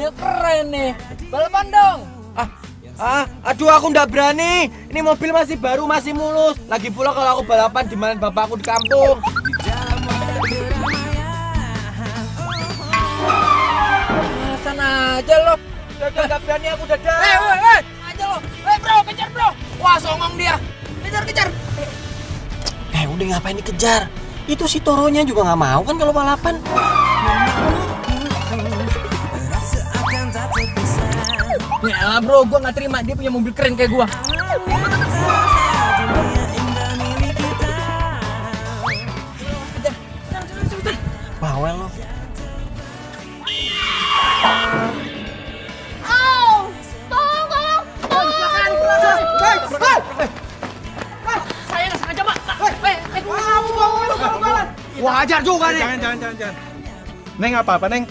mobilnya keren nih. Balapan dong. Aduh aku nggak berani. Ini mobil masih baru, masih mulus. Lagi pula kalau aku balapan dimana bapakku di kampung. Sana aja lo. Dadah nggak berani aku dadah. Aja lo. Bro, kejar bro. Wah songong dia. Kejar. Udah ngapain dikejar? Itu si Toronya juga nggak mau kan kalau balapan. Ya bro, gua nggak terima dia punya mobil keren kayak gua. Bawel lo. Saya nggak sengaja pak. Wajar juga nih. Jangan. Neng apa Neng?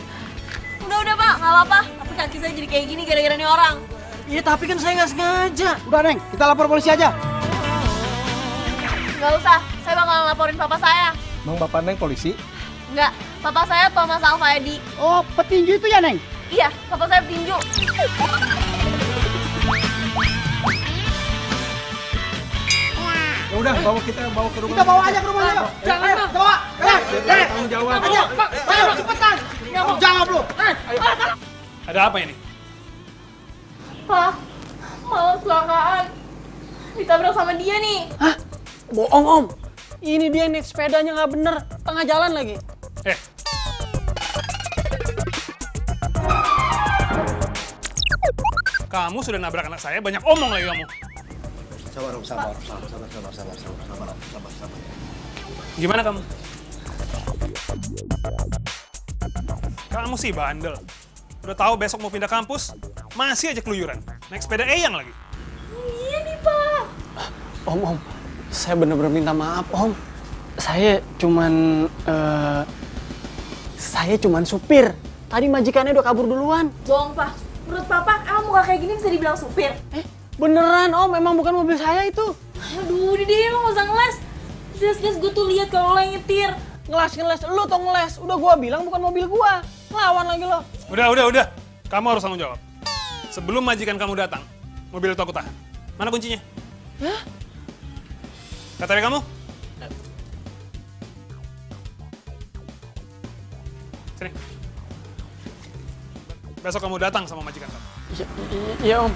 Udah pak, nggak apa-apa. Tapi kaki saya jadi kayak gini gara-gara nih orang. Iya tapi kan saya nggak sengaja. Udah Neng, kita lapor polisi aja. Nggak usah, saya bakalan laporin papa saya. Emang bapak Neng polisi? Nggak, papa saya Thomas Alfayadi. Oh, petinju itu ya Neng? Iya, papa saya petinju. Ya udah, bawa ke rumah. Kita bawa aja ke rumahnya. Jangan bang. Bawa. Tanggung jawab. Ayo cepetan. Jangan lu. Ada apa ini? Pak, malah kecelakaan. Ditabrak sama dia nih. Bohong om, ini dia naik sepedanya nggak bener, tengah jalan lagi. Kamu sudah nabrak anak saya, banyak omong lagi kamu. Sabar. Gimana kamu? Kamu sih bandel. Udah tahu besok mau pindah kampus, masih aja keluyuran. Naik sepeda Eyang lagi. Iya nih pak. Om, saya bener-bener minta maaf om. Saya cuman supir. Tadi majikannya udah kabur duluan. Bohong pak. Menurut papa, emang muka kayak gini bisa dibilang supir? Beneran om, emang bukan mobil saya itu. Aduh, udah deh, lo nggak usah ngeles. Jelas-jelas gue tuh lihat kalau lo yang nyetir. Ngeles, lu tuh ngeles. Udah gua bilang bukan mobil gua. Lawan lagi lo. Udah. Kamu harus tanggung jawab. Sebelum majikan kamu datang, mobil itu aku tahan. Mana kuncinya? Hah? KTP kamu? Sini. Besok kamu datang sama majikan kamu. Iya om.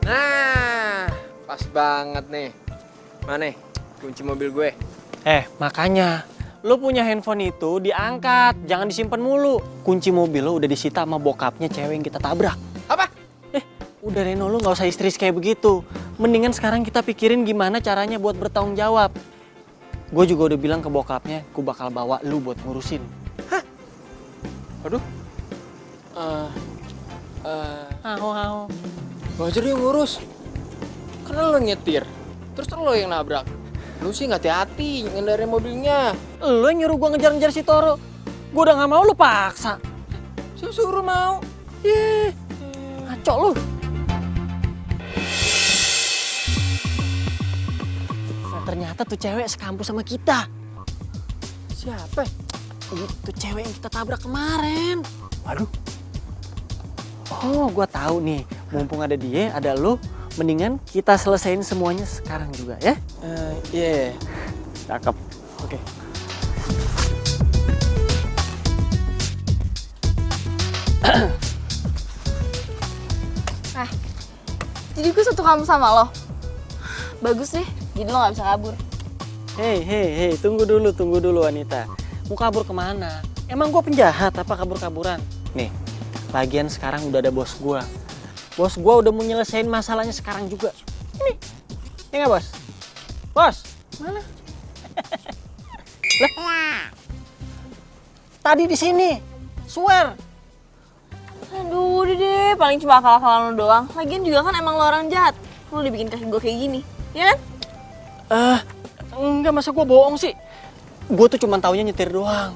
Nah, pas banget nih. Mana kunci mobil gue? Makanya lu punya handphone itu diangkat, jangan disimpan mulu. Kunci mobil lo udah disita sama bokapnya cewek yang kita tabrak. Apa? Udah Reno, lu nggak usah histeris kayak begitu. Mendingan sekarang kita pikirin gimana caranya buat bertanggung jawab. Gue juga udah bilang ke bokapnya, gue bakal bawa lu buat ngurusin. Aduh. Aho. Wajar dia ngurus. Karena lo nyetir. Terus lo yang nabrak. Lu sih nggak hati-hati ngendarin mobilnya. Lu yang nyuruh gue ngejar-ngejar si Toro. Gue udah nggak mau, lu paksa. Suruh mau. Ngaco lu. Nah, ternyata tuh cewek sekampus sama kita. Siapa? Itu cewek yang kita tabrak kemarin. Waduh. Oh, gua tahu nih. Mumpung ada dia, ada lu, mendingan kita selesain semuanya sekarang juga ya. Iya. Cakep. Oke. Jadi gue satu kamu sama lo. Bagus deh, jadi lo gak bisa kabur. Hei, tunggu dulu wanita. Mau kabur kemana? Emang gua penjahat apa kabur-kaburan? Nih, lagian sekarang udah ada bos gua. Bos gua udah mau nyelesain masalahnya sekarang juga. Ini, ya nggak bos? Bos, mana? Lah, tadi di sini, swear. Aduh, udah deh, paling cuma akal-akalan lo doang. Lagian juga kan emang lo orang jahat. Lo dibikin kaki gue kayak gini, ya kan? Enggak, masa gue bohong sih? Gue tuh cuma taunya nyetir doang.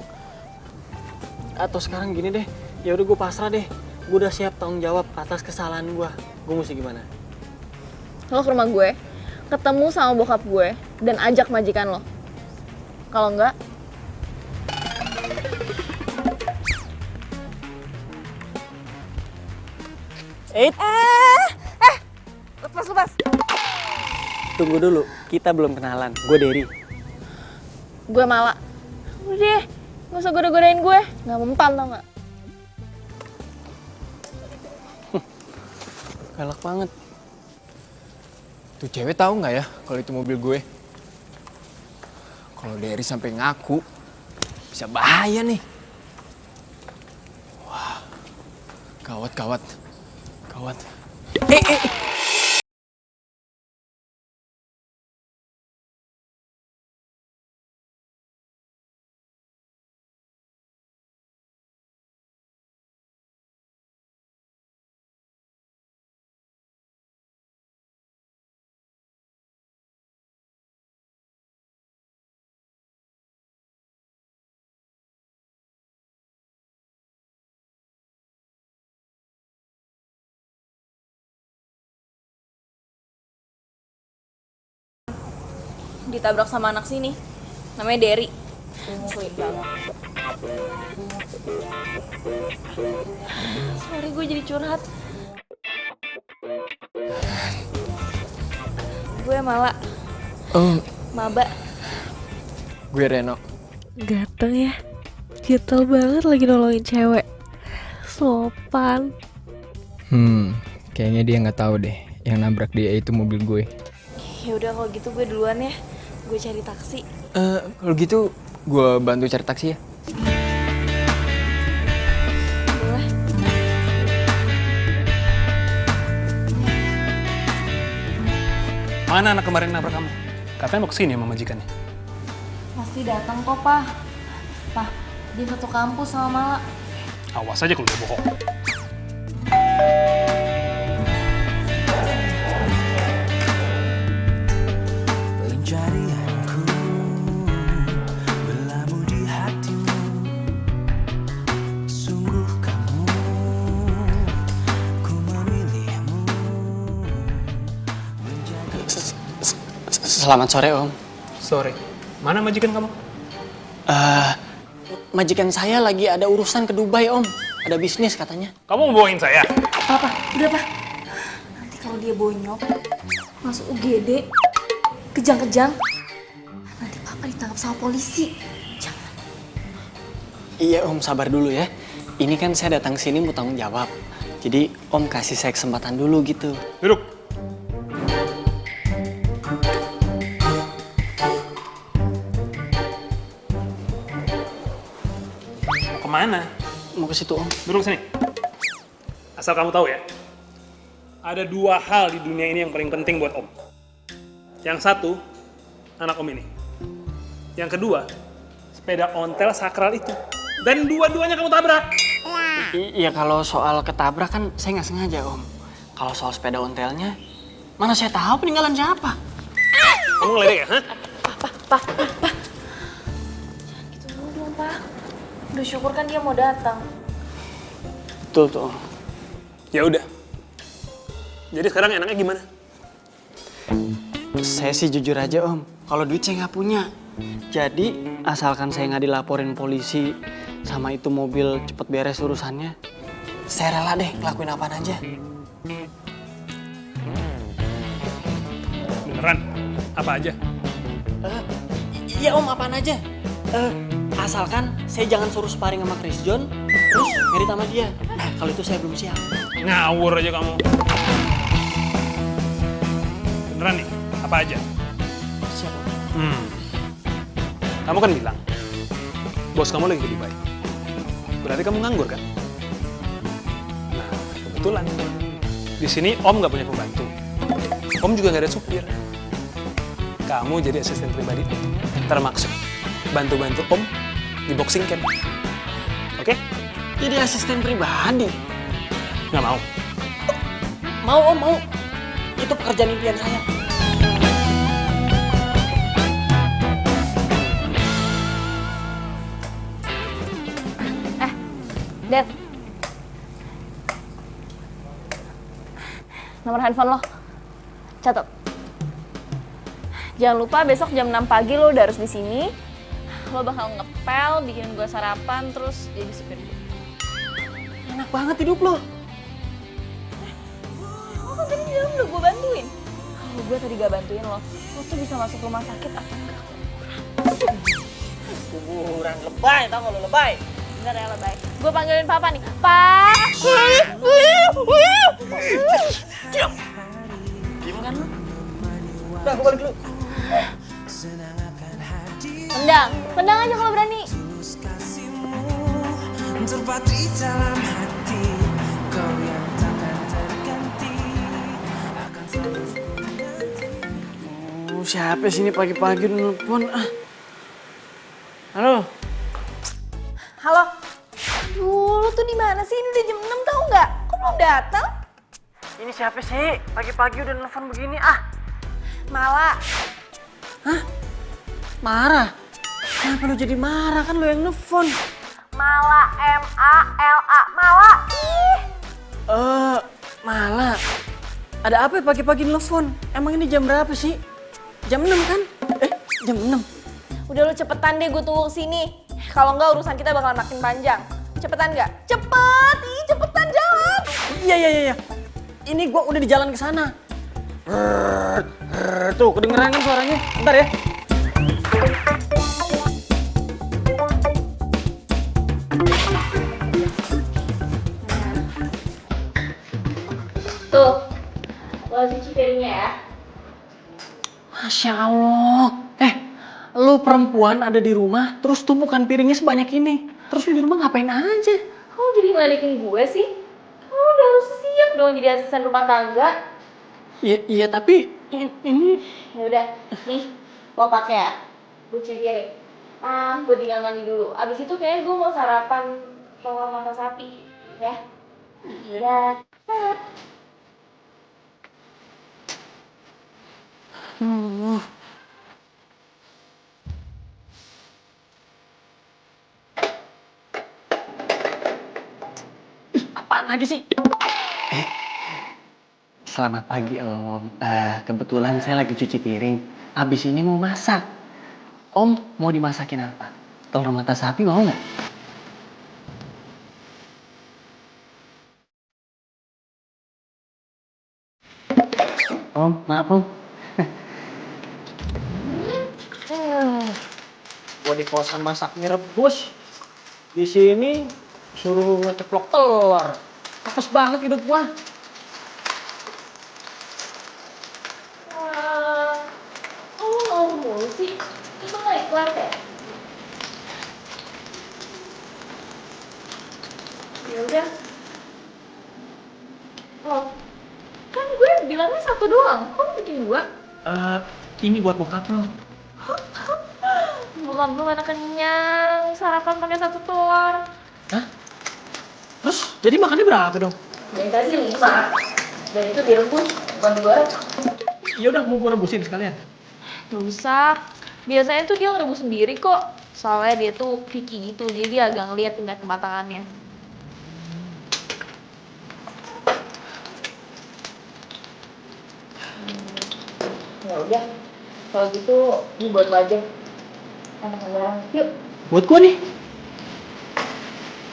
Atau sekarang gini deh, ya udah gue pasrah deh. Gue udah siap tanggung jawab atas kesalahan gue. Gue mesti gimana? Lo ke rumah gue, ketemu sama bokap gue, dan ajak majikan lo. Kalau enggak, lepas. Tunggu dulu, kita belum kenalan. Gue Derry. Gue Mala. Udah deh, gak usah goda-godain gue. Gak mempan tau gak? Galak banget. Tuh cewek tahu nggak ya kalau itu mobil gue? Kalau Derry sampai ngaku, bisa bahaya nih. Wah, gawat. Eh. Ditabrak sama anak sini. Namanya Derry. Ngeselin banget. Sorry, gue jadi curhat. Gue Mala. Maba. Gue Reno. Ganteng ya. Gatel banget lagi nolongin cewek. Sopan. Kayaknya dia nggak tahu deh yang nabrak dia itu mobil gue. Ya udah kalau gitu gue duluan ya. Gue cari taksi. Kalau gitu gue bantu cari taksi ya. Boleh. Mana anak kemarin nabrak kamu? Katanya mau kesini sama majikannya. Pasti datang kok, Pak. Pak, dia satu kampus sama Mala. Awas aja kalau dia bohong. Pencarianku berlabuh di hatimu. Sungguh kamu, ku memilihmu. Selamat sore, Om. Sore. Mana majikan kamu? Majikan saya lagi ada urusan ke Dubai, Om. Ada bisnis katanya. Kamu mau bohongin saya? Papa, udah Pak. Nanti kalau dia bonyok, masuk UGD, kejang-kejang, nanti Papa ditangkap sama polisi. Jangan. Iya, Om, sabar dulu ya. Ini kan saya datang sini mau tanggung jawab. Jadi, Om kasih saya kesempatan dulu gitu. Duduk. Kemana? Mau ke situ, Om. Duduk sini. Asal kamu tahu ya, ada dua hal di dunia ini yang paling penting buat Om. Yang satu, anak Om ini. Yang kedua, sepeda ontel sakral itu. Dan dua-duanya kamu tabrak. Iya, kalau soal ketabrak kan saya nggak sengaja, Om. Kalau soal sepeda ontelnya, mana saya tahu peninggalan siapa? Kamu ngeledek ya, hah? Gitu dulu dong, Pak. Udah syukur kan dia mau datang. Betul tuh, Om. Ya udah. Jadi sekarang enaknya gimana? Saya sih jujur aja, Om. Kalau duit saya nggak punya. Jadi, asalkan saya nggak dilaporin polisi sama itu mobil cepet beres urusannya, saya rela deh ngelakuin apaan aja. Beneran? Apa aja? Iya, Om, apaan aja. Asalkan saya jangan suruh sparring sama Chris John, terus ngerit sama dia. Nah, kalau itu saya belum siap. Ngawur aja kamu. Beneran nih? Apa aja? Siap, Om. Kamu kan bilang, bos kamu lagi ke Dubai. Berarti kamu nganggur kan? Nah, kebetulan. Di sini Om nggak punya pembantu. Om juga nggak ada supir. Kamu jadi asisten pribadi Om. Termaksud bantu-bantu Om di boxing camp. Oke? Jadi asisten pribadi. Nggak mau? Mau, Om, mau. Itu pekerjaan impian saya. Dad. nomor handphone lo. Catat. Jangan lupa besok jam 6 pagi lo udah harus di sini. Lo bakal ngepel, bikin gue sarapan, terus jadi supir gue. Enak banget hidup lo. Lo kan tadi di dalam udah gue bantuin. Kalau gue tadi gak bantuin lo tuh bisa masuk rumah sakit atau enggak? Kuburan lebay, tau gak lo lebay? Bener ya lebay. Gue panggilin papa nih. Pak! Diam kan lo? Udah, aku balik dulu. Tendang aja kalau berani. Terpatri dalam hati, kau yang takkan terganti akan selalu. Siapa sih ini pagi-pagi nelfon? Halo. Halo. Lu tuh di mana sih? Ini udah jam 6 tau nggak? Kok belum datang? Ini siapa sih? Pagi-pagi udah nelfon begini Mala. Hah? Marah? Kenapa lu jadi marah? Kan lu yang nelfon. Mala, M-A-L-A. Mala. Ih. Mala. Ada apa ya pagi-pagi nelfon? Emang ini jam berapa sih? Jam 6 kan? Jam 6. Udah lu cepetan deh gue tunggu sini. Kalau enggak urusan kita bakalan makin panjang. Cepetan nggak? Cepet! Ih, cepetan jalan! Iya. Ini gua udah di jalan ke sana. Tuh, kedengeran kan suaranya? Bentar ya. Tuh, lo cuci piringnya ya. Masya Allah. Lu perempuan ada di rumah, terus tumpukan piringnya sebanyak ini. Terus lu di rumah ngapain aja? Kamu jadi ngeledekin gue sih? Kamu udah harus siap dong jadi asisten rumah tangga. Iya tapi ini... Ya udah, nih, lo pakai ya. Gue cuci piring. Gue tinggal mandi dulu. Abis itu kayaknya gue mau sarapan telur mata sapi, ya. Iya. Apaan lagi sih? Selamat pagi Om. Kebetulan saya lagi cuci piring. Abis ini mau masak. Om mau dimasakin apa? Telur mata sapi mau nggak? Om, maaf Om. Gua di kosan masak mie rebus. Di sini suruh ngeceplok telur. Apes banget hidup gua. Oh, mulu sih. Itu nggak ikhlas ya? Ya udah. Oh, kan gue bilangnya satu doang. Kok bikin dua? Ini buat bokap lo. Bukan belum anak kenyang. Sarapan pakai satu telur. Hah? Terus jadi makannya berapa dong? Dari tadi 5. Dan itu direbus, bukan digoreng. Ya udah mau gua rebusin sekalian. Gak usah. Biasanya tuh dia ngerebus sendiri kok. Soalnya dia tuh picky gitu, jadi dia agak ngeliat tingkat kematangannya. Ya udah. Kalau gitu, ini buat lo aja. Anak-anak, yuk. Buat gua nih.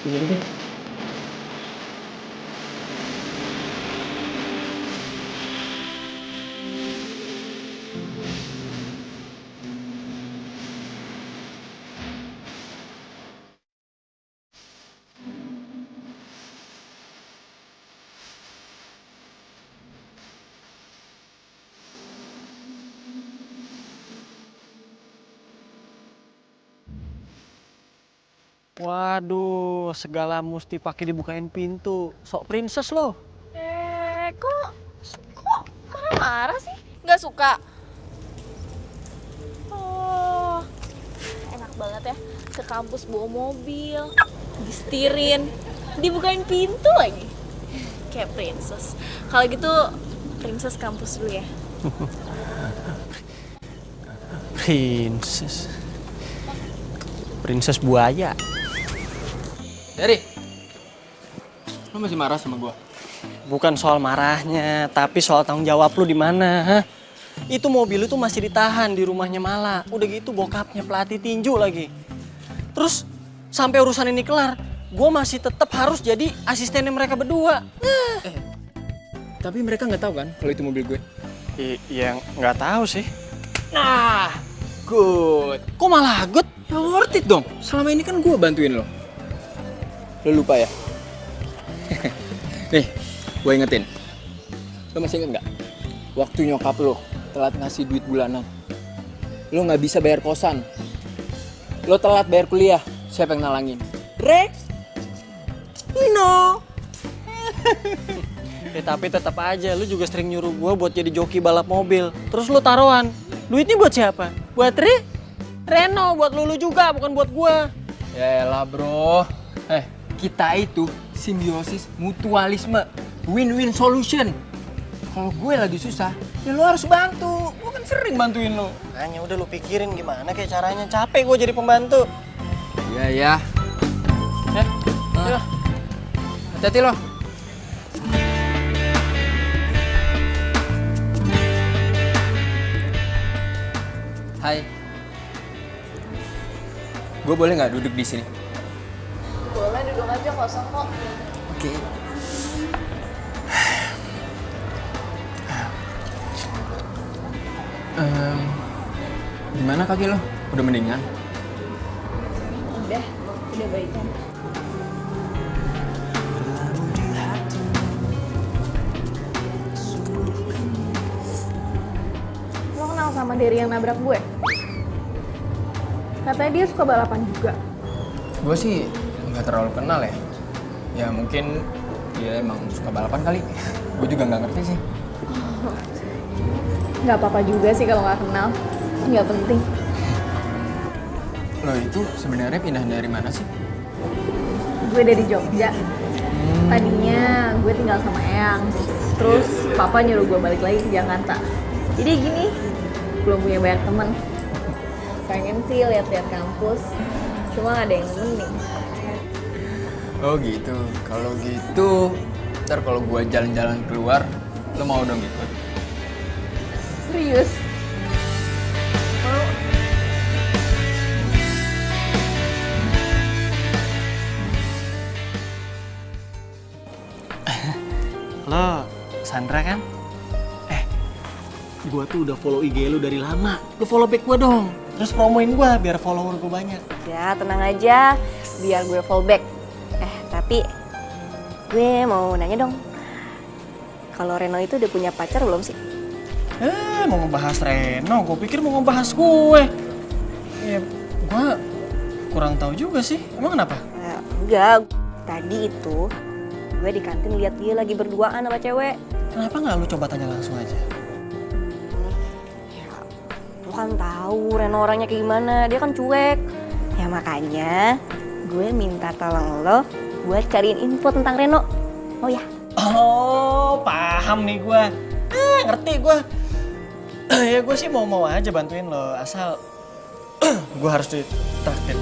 Iya deh. Waduh, segala mesti pakai dibukain pintu. Sok princess lo. Kok marah-marah sih? Nggak suka? Oh, enak banget ya. Ke kampus bawa mobil, disetirin, dibukain pintu lagi. Kayak princess. Kalau gitu, princess kampus dulu ya. Princess buaya. Dari, lu masih marah sama gua? bukan soal marahnya, tapi soal tanggung jawab lu di mana, ha? Itu mobil itu masih ditahan di rumahnya Mala. Udah gitu bokapnya pelatih tinju lagi. Terus sampai urusan ini kelar, gue masih tetap harus jadi asistennya mereka berdua. Tapi mereka nggak tahu kan kalau itu mobil gue. Iya nggak tahu sih. Nah, good. Kok malah good? Ya worth it dong. Selama ini kan gue bantuin lo. Lo lupa ya? Nih, gue ingetin. Lo masih inget nggak? Waktu nyokap lo telat ngasih duit bulanan. Lo nggak bisa bayar kosan. Lo telat bayar kuliah. Siapa yang nalangin? Rex? No. Tapi tetap aja, lu juga sering nyuruh gue buat jadi joki balap mobil. Terus lu taruhan. Duitnya buat siapa? Buat Reno, buat lu juga, bukan buat gue. Yaelah bro. Kita itu simbiosis mutualisme. Win-win solution. Kalau gue lagi susah, ya lo harus bantu. Gue kan sering bantuin lo. Hanya udah lu pikirin gimana kayak caranya. Capek gue jadi pembantu. Iya ya. Hati-hati lo. Hai. Gue boleh nggak duduk di sini? Boleh, duduk aja, kosong kok. Oke. Gimana kaki lo? Udah mendingan? Udah baikan. Lo kenal sama Derry yang nabrak gue? Katanya dia suka balapan juga. Gue sih nggak terlalu kenal ya. Ya mungkin dia emang suka balapan kali. Gue juga nggak ngerti sih. Nggak apa-apa juga sih kalau nggak kenal. Nggak penting. Lo itu sebenarnya pindah dari mana sih? Gue dari Jogja. Tadinya gue tinggal sama Eyang. Terus papa nyuruh gue balik lagi ke Jakarta. Jadi gini, belum punya banyak temen. Pengen sih lihat-lihat kampus. Cuma nggak ada yang nemenin. Oh gitu. Kalau gitu, ntar kalau gue jalan-jalan keluar, lo mau dong ikut? Serius? Lo, Sandra kan? Gue tuh udah follow IG lu dari lama. Lu follow back gue dong. Terus promoin gue biar follower gue banyak. Ya tenang aja, biar gue fallback. Tapi gue mau nanya dong, kalau Reno itu udah punya pacar belum sih? Mau ngebahas Reno, gue pikir mau ngebahas gue. Ya, gue kurang tahu juga sih. Emang kenapa? Enggak, tadi itu gue di kantin lihat dia lagi berduaan sama cewek. Kenapa nggak lu coba tanya langsung aja? Ya, lu kan tahu Reno orangnya kayak gimana, dia kan cuek. Ya makanya gue minta tolong lo buat cariin info tentang Reno. Oh ya? Oh, paham nih gue. Ngerti gue. Ya gue sih mau aja bantuin lo, asal gue harus ditraktir.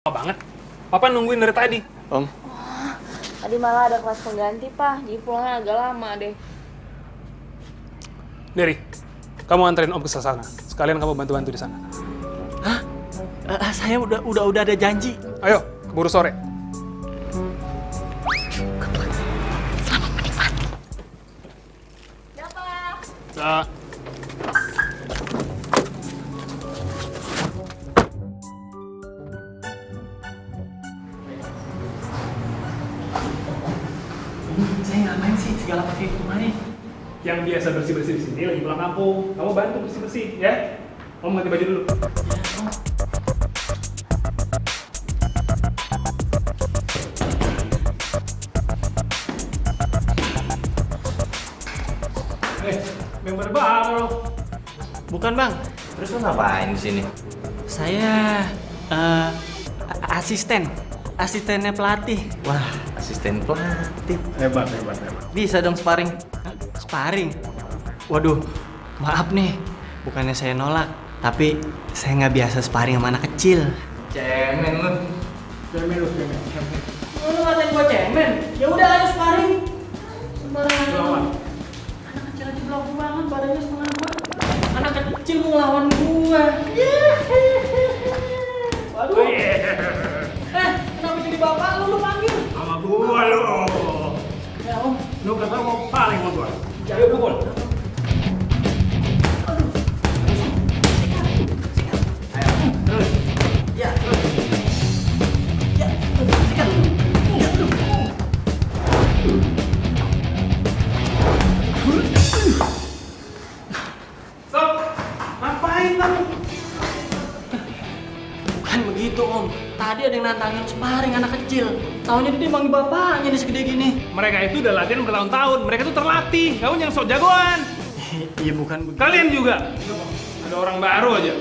banget. Papa nungguin dari tadi. Om, Tadi malah ada kelas pengganti, Pak. Jadi pulangnya agak lama deh. Dery, kamu anterin Om ke sana. Sekalian kamu bantu-bantu di sana. saya udah ada janji. Ayo, keburu sore. Ya, Pak. Nah, Saya ngapain sih segala pakai kemari? yang biasa bersih-bersih di sini lagi pulang kampung. Kamu bantu bersih-bersih, ya. Om ganti baju dulu. Member baru. Bukan bang, Terus lu ngapain di sini? saya asistennya pelatih. Wah, asisten pelatih. Hebat. Bisa dong sparring. Sparring. Waduh, maaf nih, bukannya saya nolak, tapi saya nggak biasa sparring sama anak kecil. Cemen lu. Lu ngatain gua cemen? Ya udah ayo sparring. Sembarangan. Anak kecil aja belagu banget, badannya setengah gua. Anak kecil mau ngelawan gua. Waduh. Kenapa jadi bapak lu panggil? Sama gua lu. Ya om. Lu kata mau paling sama gua. Ayo pukul. Stop! Ngapain kamu? Bukan begitu om. Tadi ada yang nantangin sparring anak kecil. Taunya dia manggil bapaknya nih segede gini. Mereka itu udah latihan bertahun-tahun. Mereka tuh terlatih. Kamu yang sok jagoan. Iya bukan begitu. Kalian juga. Ada orang baru aja.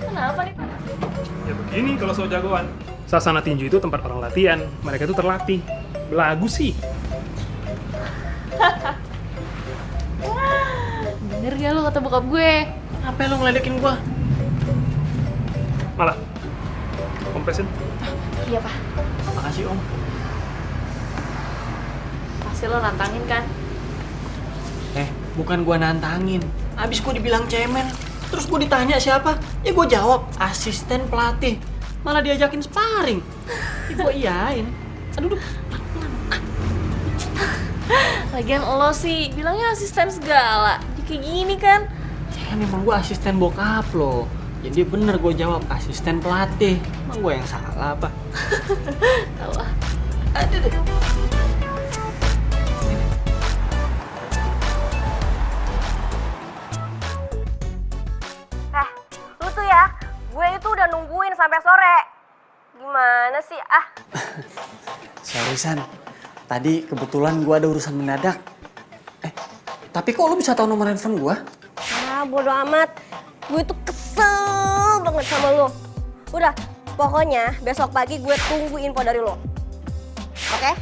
Kenapa nih, Pak? Ya begini kalau sok jagoan. Sasana tinju itu tempat orang latihan. Mereka itu terlatih. Belagu sih. Bener gak lu kata bokap gue? Apa lu ngeledekin gua? Malah. Kompresin. Iya, Pak. Makasih om. Pasti lo nantangin kan? Bukan gua nantangin. Abis gua dibilang cemen, terus gua ditanya siapa? Ya gua jawab asisten pelatih. Malah diajakin sparring. Ya gua iyain. Aduh, Lagian lo sih bilangnya asisten segala. Jadi kayak gini kan? kan emang gua asisten bokap lo. Jadi bener gua jawab asisten pelatih. Emang gua yang salah apa? Tahu ah. Aduh deh. Lu tuh ya, gue itu udah nungguin sampai sore. Gimana sih? Sorry San, tadi kebetulan gua ada urusan mendadak. Tapi kok lu bisa tahu nomor handphone gua? Bodo amat. Gue tuh kesel banget sama lo. Udah, pokoknya besok pagi gue tunggu info dari lo. Oke?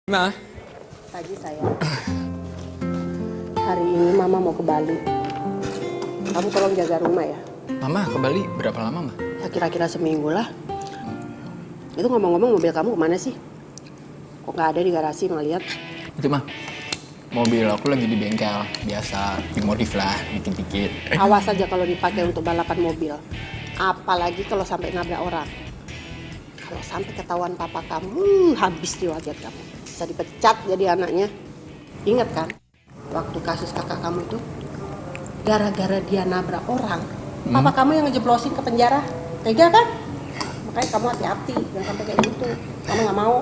Nah, Pagi sayang. Hari ini Mama mau ke Bali. Kamu tolong jaga rumah ya. Mama ke Bali berapa lama, Ma? Ya kira-kira seminggu lah. Itu ngomong-ngomong mobil kamu kemana sih? Kok nggak ada di garasi ngeliat? Itu mah, mobil aku lagi di bengkel. Biasa, dimodif lah, dikit-dikit. Awas aja kalau dipakai untuk balapan mobil. Apalagi kalau sampai nabrak orang. Kalau sampai ketahuan papa kamu, habis di wajah kamu. Bisa dipecat jadi anaknya. Ingat kan? Waktu kasus kakak kamu itu, gara-gara dia nabrak orang, papa kamu yang ngejeblosin ke penjara. Tega kan? Makanya kamu hati-hati, jangan sampai kayak gitu. Kamu nggak mau.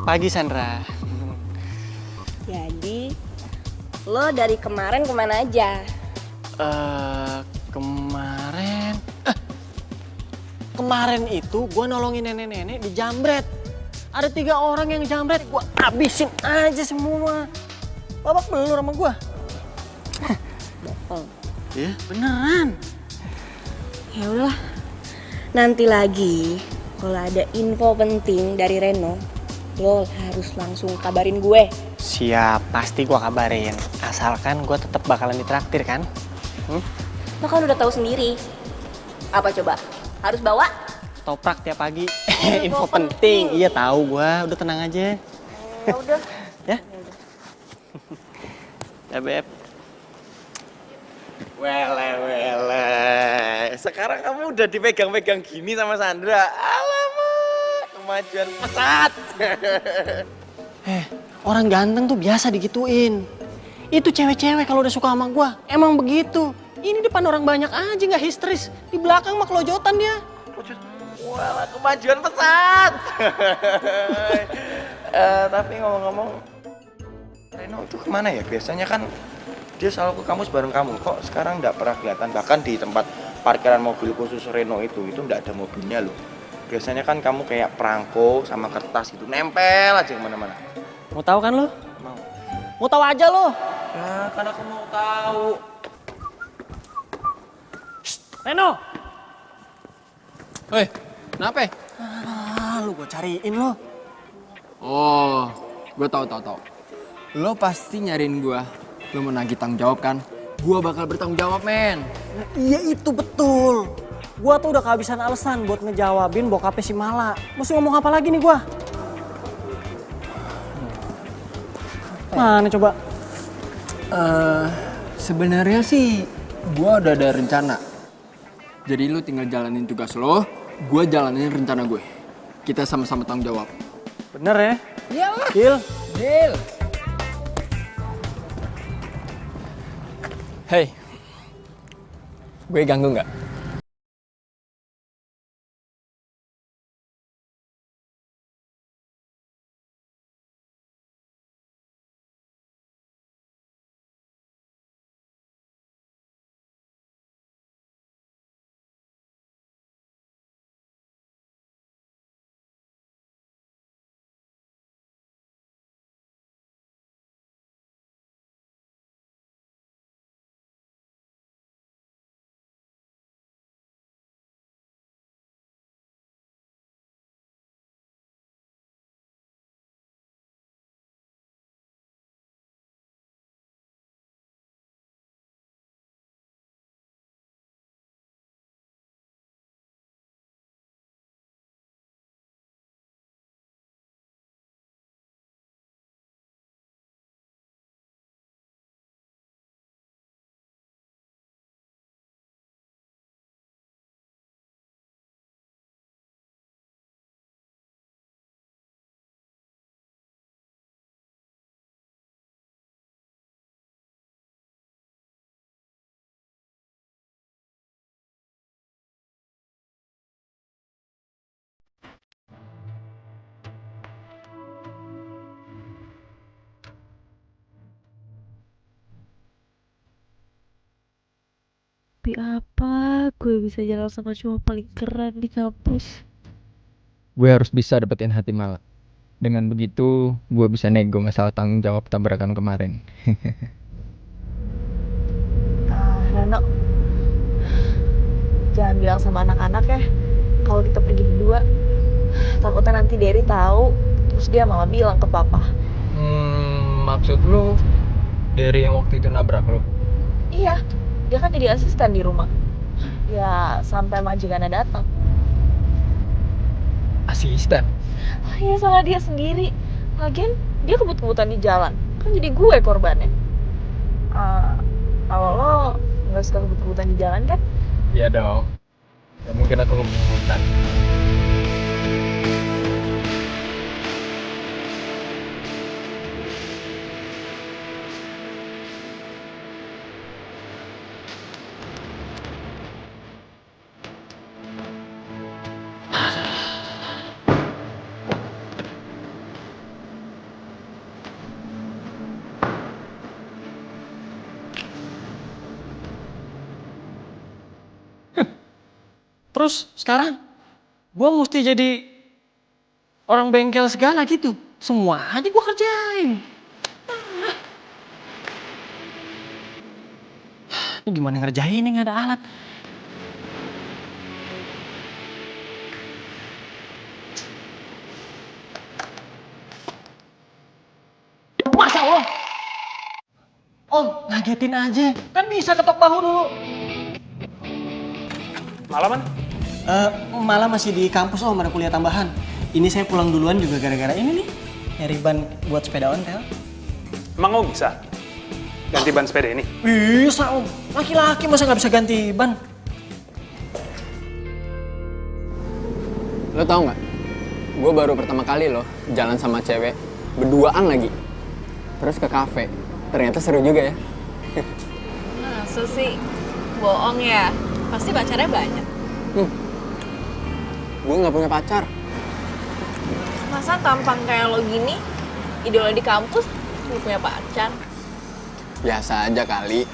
Pagi Sandra. Jadi, lo dari kemarin kemana aja? Kemarin itu gue nolongin nenek-nenek di jambret. Ada 3 orang yang jambret, gue habisin aja semua. Babak belur sama gue. Bohong. Iya beneran. Ya udahlah. Nanti lagi kalau ada info penting dari Reno, lo harus langsung kabarin gue. Siap, pasti gue kabarin. Asalkan gue tetap bakalan ditraktir kan? Lo kan udah tahu sendiri. Apa coba? Harus bawa? Toprak tiap pagi. Info penting. Iya tahu gue. Udah tenang aja. Ya udah. Ya. Ya Beb. Wele. Sekarang kamu udah dipegang-pegang gini sama Sandra. Alamak, kemajuan pesat. Orang ganteng tuh biasa digituin. Itu cewek-cewek kalau udah suka sama gua, emang begitu. Ini depan orang banyak aja nggak histeris. Di belakang mah kelojotan dia. Wah, kemajuan pesat. Tapi ngomong-ngomong, Reno itu kemana ya? Biasanya kan dia selalu ke kampus bareng kamu. Kok sekarang nggak pernah kelihatan? Bahkan di tempat parkiran mobil khusus Reno itu nggak ada mobilnya loh. Biasanya kan kamu kayak perangko sama kertas gitu, nempel aja kemana-mana. Mau tahu kan lo? Mau. Mau tahu aja lo. Ya, kan aku mau tahu. Reno. Woi, kenapa? Lu gua cariin lo. Oh, gue tahu. Lo pasti nyariin gue. Lo mau nagih tanggung jawab kan? Gue bakal bertanggung jawab, men. Iya itu betul. Gua tuh udah kehabisan alasan buat ngejawabin bokapnya si Mala. Mesti ngomong apa lagi nih gua? Mana coba? Sebenarnya sih gue udah ada rencana. Jadi lo tinggal jalanin tugas lo, gue jalanin rencana gue. Kita sama-sama tanggung jawab. Bener ya? Iyalah. Deal. Hey, gue ganggu nggak? Tapi apa gue bisa jalan sama cowok paling keren di kampus? Gue harus bisa dapetin hati Mala. Dengan begitu, gue bisa nego masalah tanggung jawab tabrakan kemarin. Reno, jangan bilang sama anak-anak ya kalau kita pergi berdua. Takutnya nanti Derry tahu, terus dia malah bilang ke papa. Maksud lu dari yang waktu itu nabrak lu? Iya, dia kan jadi asisten di rumah. Ya, sampai majikannya datang. Asisten? Oh, iya, salah dia sendiri. Lagian, dia kebut-kebutan di jalan. Kan jadi gue korbannya. Kalau lo nggak suka kebut-kebutan di jalan kan? Iya dong. Ya mungkin aku kebutuhan. Terus sekarang gue mesti jadi orang bengkel segala gitu. Semua aja gue kerjain. Ini gimana ngerjain ini nggak ada alat. Masya Allah. Om, ngagetin aja. Kan bisa ketok bahu dulu. Malaman? Malah masih di kampus om, ada kuliah tambahan. Ini saya pulang duluan juga gara-gara ini nih. Nyari ban buat sepeda ontel. Emang kamu bisa ganti ban sepeda ini? Bisa om, laki-laki masa nggak bisa ganti ban? Lo tau nggak? Gue baru pertama kali loh jalan sama cewek berduaan lagi. Terus ke kafe. Ternyata seru juga ya. Masa sih? Bohong ya? Pasti pacarnya banyak. Gue nggak punya pacar. Masa tampang kayak lo gini, idola di kampus, lo punya pacar? Biasa aja kali.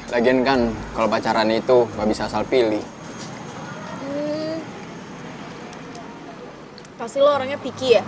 Lagian kan kalau pacaran itu nggak bisa asal pilih. Pasti lo orangnya picky ya?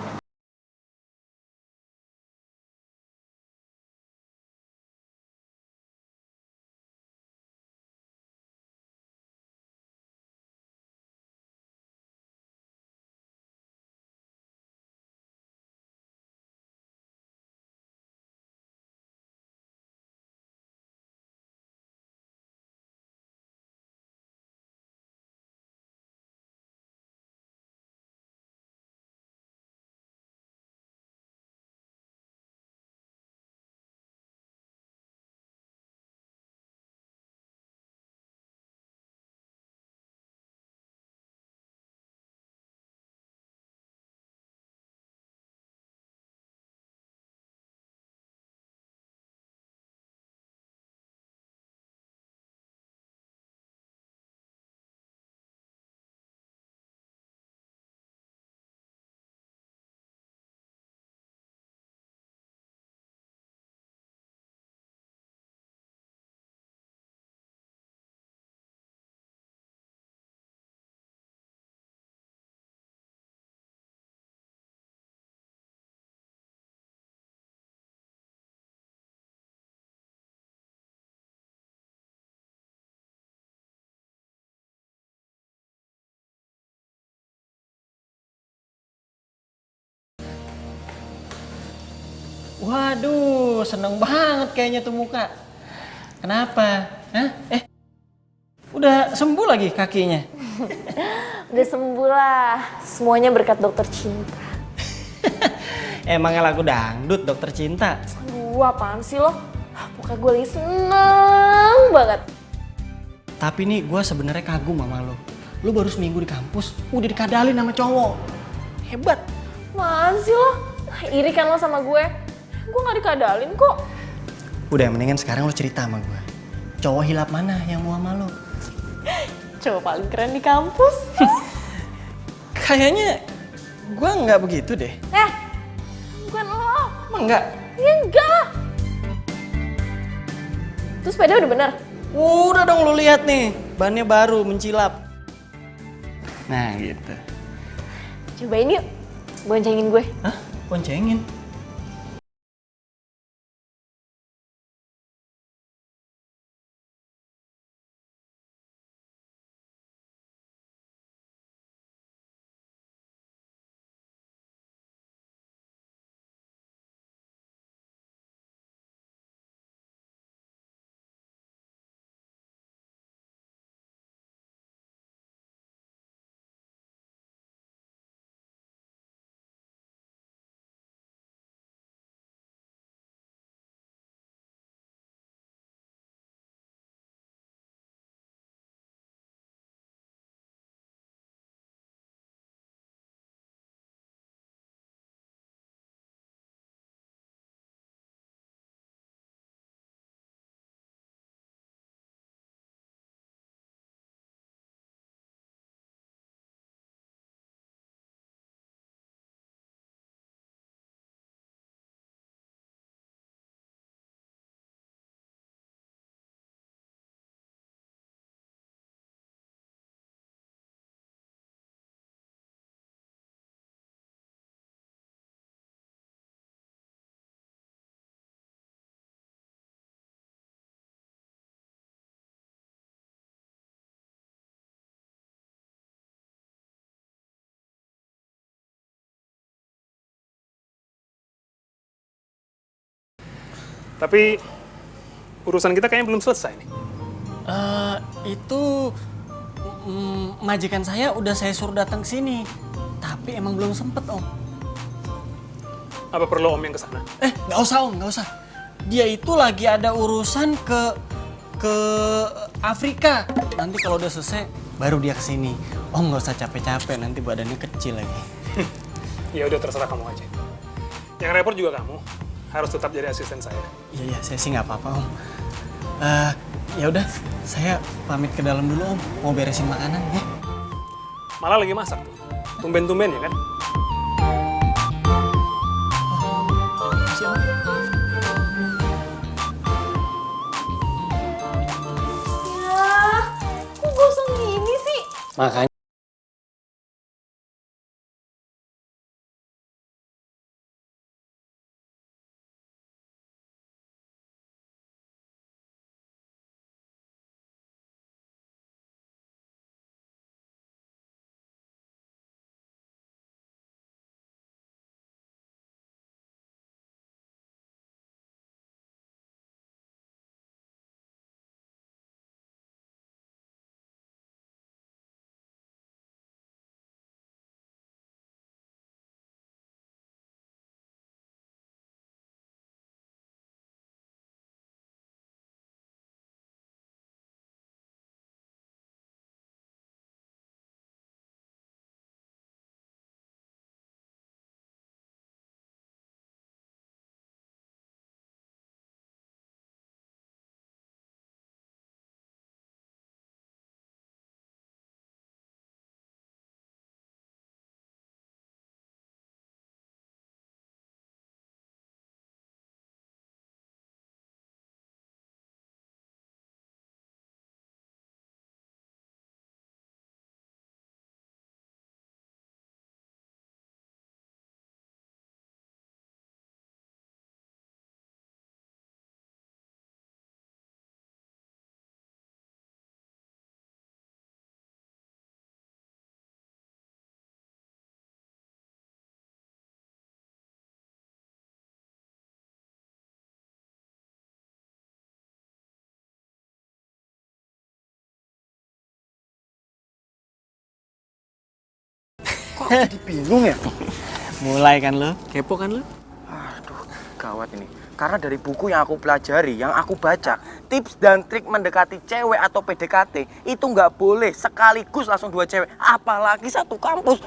Waduh, seneng banget kayaknya tuh muka. Kenapa? Hah? Udah sembuh lagi kakinya? Udah sembuh lah. Semuanya berkat dokter cinta. Emangnya lagu dangdut dokter cinta? Aduh, apaan sih lo? Pokoknya gue lagi seneng banget. Tapi nih gue sebenarnya kagum sama lo. Lo baru seminggu di kampus, udah dikadalin sama cowok. Hebat. Apaan sih lo? Iri kan lo sama gue? Gue gak dikadalin kok. Udah mendingan sekarang lo cerita sama gue. Cowok hilap mana yang mau sama lo? Cowok paling keren di kampus. Kayaknya gue nggak begitu deh. Bukan lo. Emang enggak? Ya enggak lah. Terus sepeda udah bener? Udah dong lo lihat nih, bannya baru mencilap. Nah gitu. Cobain yuk, boncengin gue. Hah? Boncengin? Tapi urusan kita kayaknya belum selesai nih. Itu majikan saya udah saya suruh datang ke sini. Tapi emang belum sempet, Om. Apa perlu Om yang kesana? Nggak usah, Om, nggak usah. Dia itu lagi ada urusan ke Afrika. Nanti kalau udah selesai baru dia kesini. Om nggak usah capek-capek, nanti badannya kecil lagi. Ya udah terserah kamu aja. Yang repot juga kamu. Harus tetap jadi asisten saya. Iya, saya sih nggak apa-apa, Om. Ya udah, saya pamit ke dalam dulu, Om. Mau beresin makanan ya. Malah lagi masak tuh. Tumben-tumben ya kan? Ya, kok gosong gini sih? Makanya Kok jadi bingung ya? mulai kan lo, kepo kan lo? Aduh, gawat ini. Karena dari buku yang aku pelajari, yang aku baca, tips dan trik mendekati cewek atau PDKT itu nggak boleh sekaligus langsung 2 cewek, apalagi satu kampus.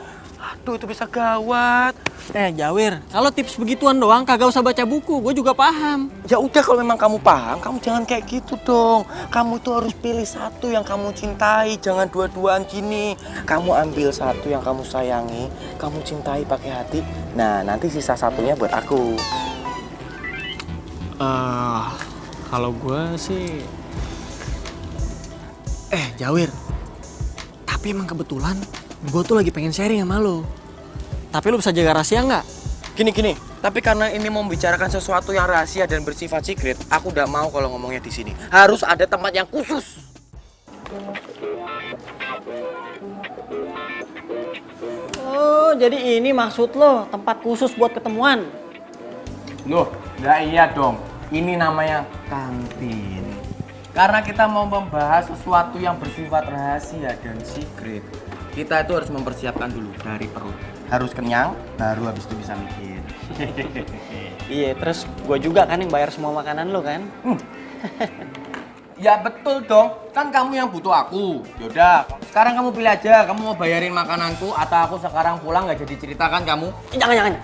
Aduh, itu bisa gawat. Jawir, kalau tips begituan doang kagak usah baca buku, gue juga paham. Ya udah, kalau memang kamu paham, kamu jangan kayak gitu dong. Kamu tuh harus pilih satu yang kamu cintai, jangan dua-duaan gini. Kamu ambil satu yang kamu sayangi, kamu cintai pakai hati. Nah, nanti sisa satunya buat aku. Kalau gue sih, Jawir. Tapi emang kebetulan gue tuh lagi pengen sharing sama lo. Tapi lo bisa jaga rahasia nggak? Gini. Tapi karena ini mau membicarakan sesuatu yang rahasia dan bersifat secret, aku udah mau kalau ngomongnya di sini. Harus ada tempat yang khusus. Oh, jadi ini maksud lo, tempat khusus buat ketemuan? Loh, nggak iya dong. Ini namanya kantin. Karena kita mau membahas sesuatu yang bersifat rahasia dan secret, kita itu harus mempersiapkan dulu dari perut. Harus kenyang, baru habis itu bisa mikir. Iya, terus gue juga kan yang bayar semua makanan lo kan? Ya betul dong, kan kamu yang butuh aku. Yaudah, sekarang kamu pilih aja, kamu mau bayarin makananku atau aku sekarang pulang nggak jadi ceritakan kamu? Jangan.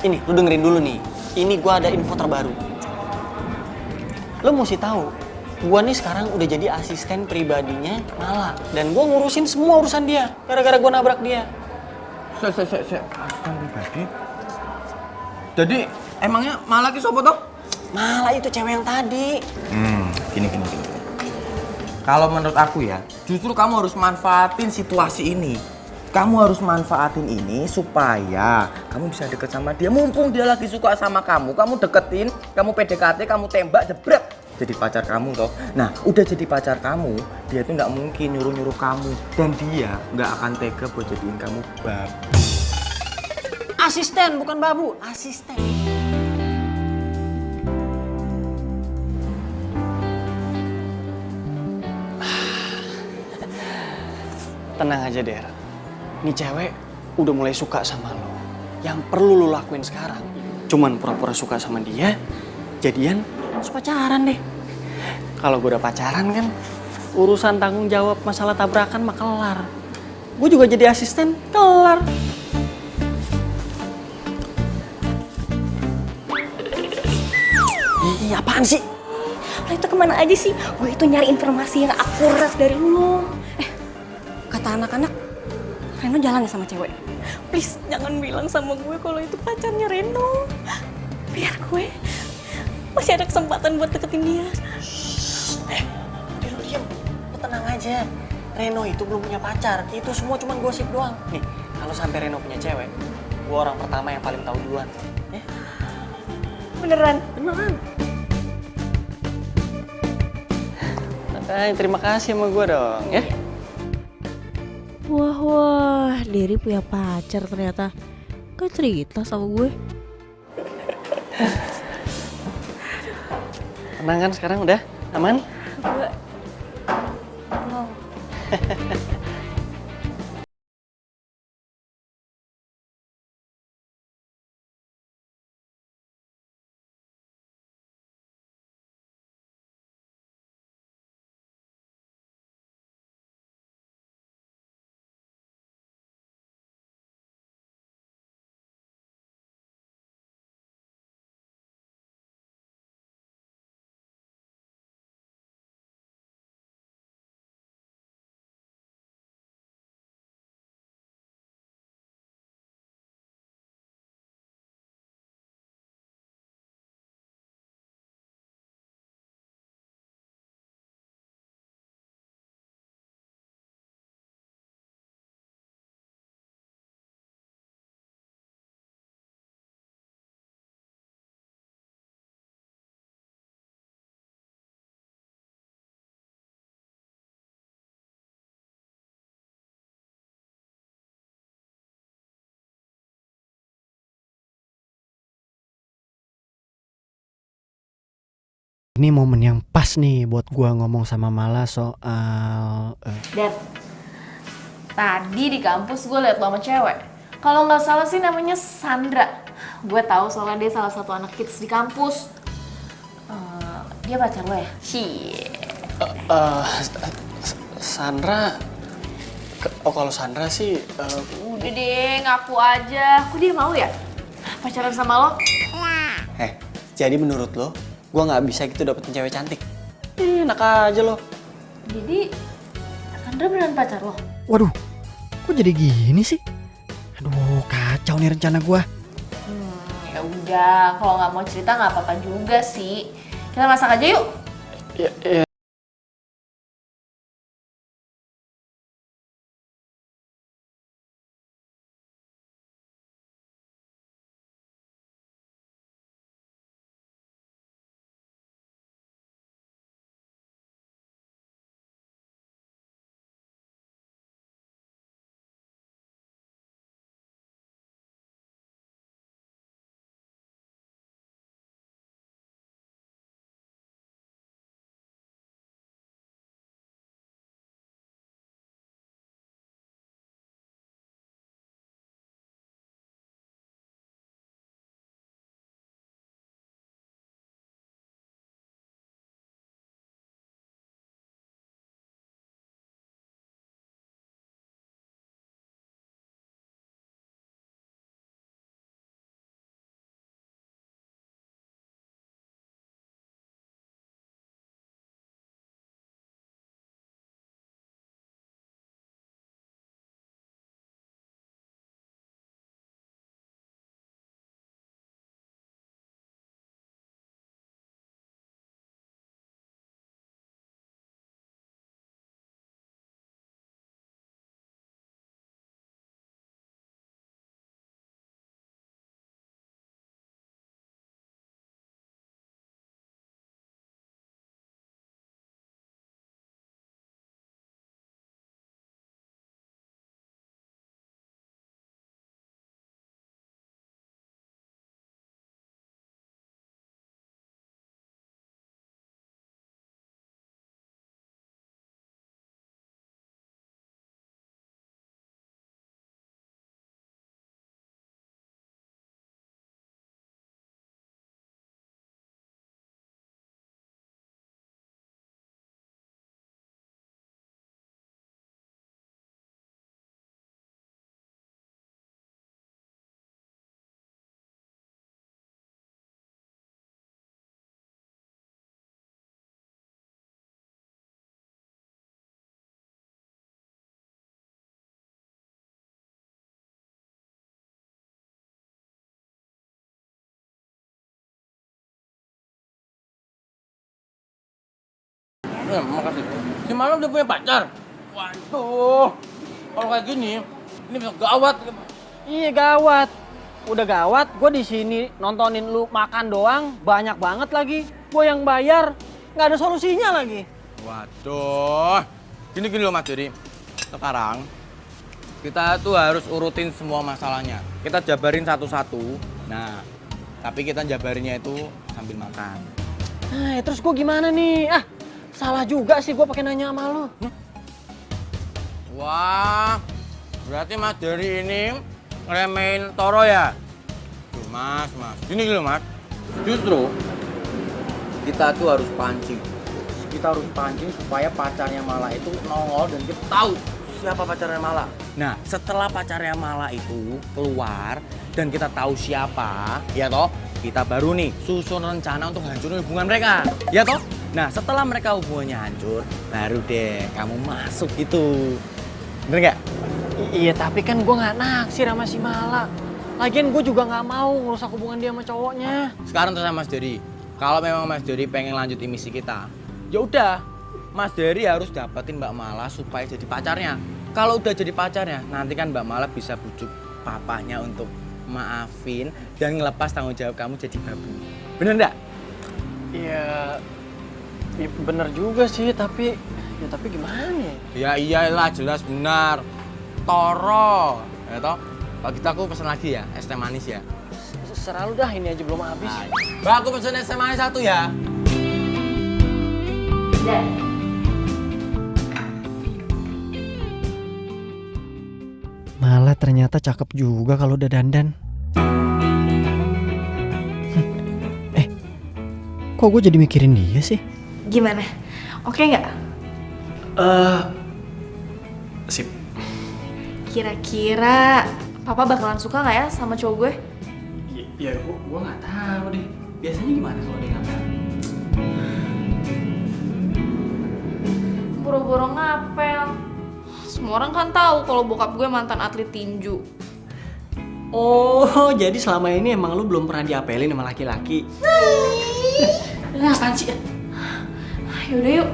Ini, lu dengerin dulu nih. Ini gue ada info terbaru. Lo mesti tahu, gue nih sekarang udah jadi asisten pribadinya Mala. Dan gue ngurusin semua urusan dia, gara-gara gue nabrak dia. Asisten pribadi? Jadi, emangnya Mala ki sopo toh? Mala itu cewek yang tadi. Gini. Kalau menurut aku ya, justru kamu harus manfaatin situasi ini. Kamu harus manfaatin ini supaya kamu bisa deket sama dia. Mumpung dia lagi suka sama kamu deketin, kamu PDKT, kamu tembak, jebret. Jadi pacar kamu toh. Nah, udah jadi pacar kamu, dia tuh nggak mungkin nyuruh-nyuruh kamu. Dan dia nggak akan tega buat jadiin kamu babu. Asisten, bukan babu. Asisten. Tenang aja, Der. Ini cewek udah mulai suka sama lo. Yang perlu lo lakuin sekarang, cuman pura-pura suka sama dia, jadian, terus pacaran deh. Kalau gue udah pacaran kan, urusan tanggung jawab masalah tabrakan mah kelar. Gue juga jadi asisten, kelar. Ih, apaan sih? Lo itu kemana aja sih? Gue itu nyari informasi yang akurat dari lo. Kata anak-anak, Reno jalan ya sama cewek. Please, jangan bilang sama gue kalau itu pacarnya Reno. Biar gue masih ada kesempatan buat deketin dia. Udah lu diem, lu tenang aja. Reno itu belum punya pacar, itu semua cuma gosip doang. Nih, kalau sampai Reno punya cewek, gue orang pertama yang paling tahu duluan. Ya? Beneran? Beneran. Makanya terima kasih sama gue dong, ya. Wah, Derry punya pacar ternyata. Gak cerita sama gue. Tenang kan sekarang udah? Aman? Gue... Oh. Ini momen yang pas nih buat gua ngomong sama Mala soal... Dan tadi di kampus gue liat lo sama cewek. Kalau nggak salah sih namanya Sandra. Gue tahu soalnya dia salah satu anak kids di kampus. Dia pacar lo ya? Sandra... Oh kalau Sandra sih... Udah deh, ngaku aja. Kok dia mau ya pacaran sama lo? Jadi menurut lo, gua nggak bisa gitu dapetin cewek cantik? Enak aja lo. Jadi Sandra beneran pacar lo? Waduh, kok jadi gini sih? Aduh, kacau nih rencana gua. Ya udah, kalau nggak mau cerita nggak apa-apa juga sih. Kita masak aja yuk. Ya, Makasih. Si Malam udah punya pacar? Waduh. Kalau kayak gini, ini bisa gawat. Iya gawat. Udah gawat, gue di sini nontonin lu makan doang, banyak banget lagi. Gue yang bayar, nggak ada solusinya lagi. Waduh. Gini loh Mas Jerry. Sekarang kita tuh harus urutin semua masalahnya. Kita jabarin satu-satu. Nah, tapi kita jabarinnya itu sambil makan. Nah, terus gue gimana nih? Salah juga sih gue pakai nanya sama lu. Wah, berarti Mas Jerry ini ngeremehin Toro ya? Tuh Mas. Gini loh Mas. Justru kita tuh harus pancing. Kita harus pancing supaya pacarnya Mala itu nongol dan kita tahu siapa pacarnya Mala. Nah, setelah pacarnya Mala itu keluar dan kita tahu siapa, ya toh, kita baru nih susun rencana untuk hancurin hubungan mereka, ya toh. Nah, setelah mereka hubungannya hancur, baru deh kamu masuk gitu. Bener nggak? Iya, tapi kan gue nggak naksir sama si Mala. Lagian gue juga nggak mau ngerusak hubungan dia sama cowoknya. Sekarang terserah Mas Jerry. Kalau memang Mas Jerry pengen lanjutin misi kita, ya udah, Mas Jerry harus dapetin Mbak Mala supaya jadi pacarnya. Kalau udah jadi pacarnya, nanti kan Mbak Mala bisa bujuk papahnya untuk maafin dan ngelepas tanggung jawab kamu jadi babu. Bener nggak? Iya, bener juga sih, tapi gimana ya? Ya iyalah, jelas benar. Toro, ya toh. Kalau gitu aku pesen lagi ya, es teh manis ya. Serah lu dah, ini aja belum habis. Nah, Mbak, aku pesen es teh manis 1 ya. Mala ternyata cakep juga kalau udah dandan. Kok gue jadi mikirin dia sih? Gimana? Oke nggak? Sip. Kira-kira papa bakalan suka nggak ya sama cowok gue? Ya gue nggak tahu deh. Biasanya gimana kalau dia ngapel? Boro-boro ngapel. Semua orang kan tahu kalau bokap gue mantan atlet tinju. Oh, jadi selama ini emang lu belum pernah diapelin sama laki-laki? Ini apaan sih? Yaudah yuk,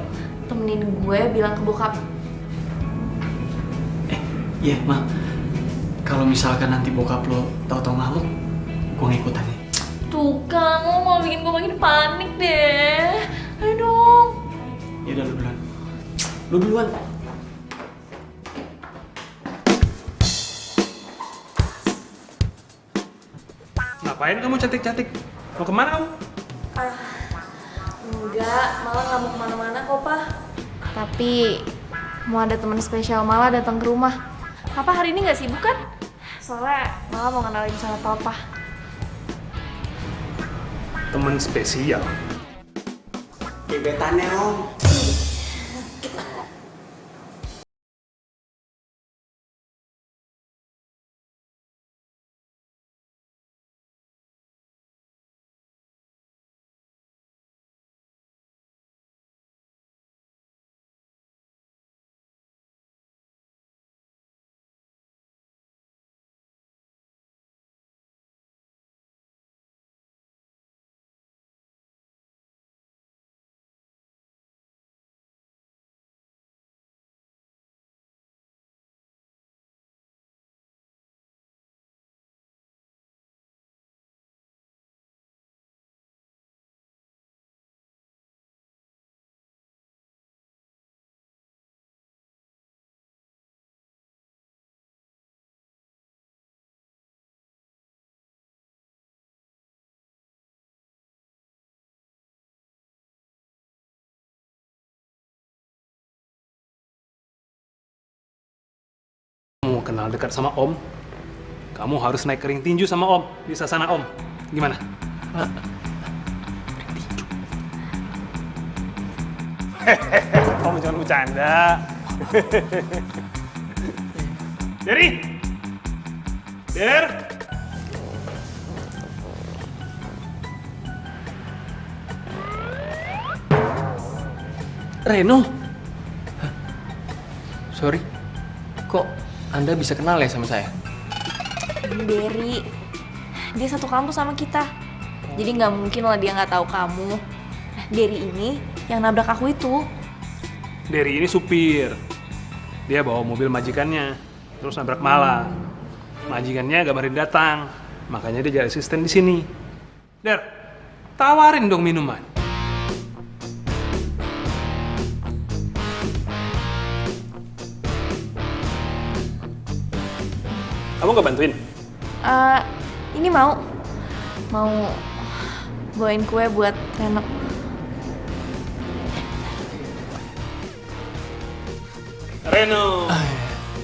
temenin gue bilang ke bokap. Iya, Ma. Kalau misalkan nanti bokap lo tahu-tahu ngamuk, gue ngikutan ya. Tuh kan, lo mau bikin gue makin panik deh. Ayo dong. Ya udah, lu duluan. Ngapain kamu cantik-cantik? Mau kemana kamu? Enggak, malah nggak mau kemana-mana kok, Pak. Tapi mau ada teman spesial malah datang ke rumah. Papa hari ini nggak sibuk kan? Soalnya malah mau kenalin sama Papa. Temen spesial. Gebetannya om. Mau kenal dekat sama Om, kamu harus naik ring tinju sama Om di sasana Om. Gimana? Ring tinju. Om jangan bercanda. Derry! Der! Reno? Hah? Sorry, kok Anda bisa kenal ya sama saya? Ini Derry, dia satu kampus sama kita. Jadi nggak mungkin lah dia nggak tahu kamu. Nah, Derry ini yang nabrak aku itu. Derry ini supir. Dia bawa mobil majikannya, terus nabrak Mala. Majikannya gabarin datang, makanya dia jadi asisten di sini. Der, tawarin dong minuman. Kamu gak bantuin? Ini mau bawain kue buat Reno. Reno,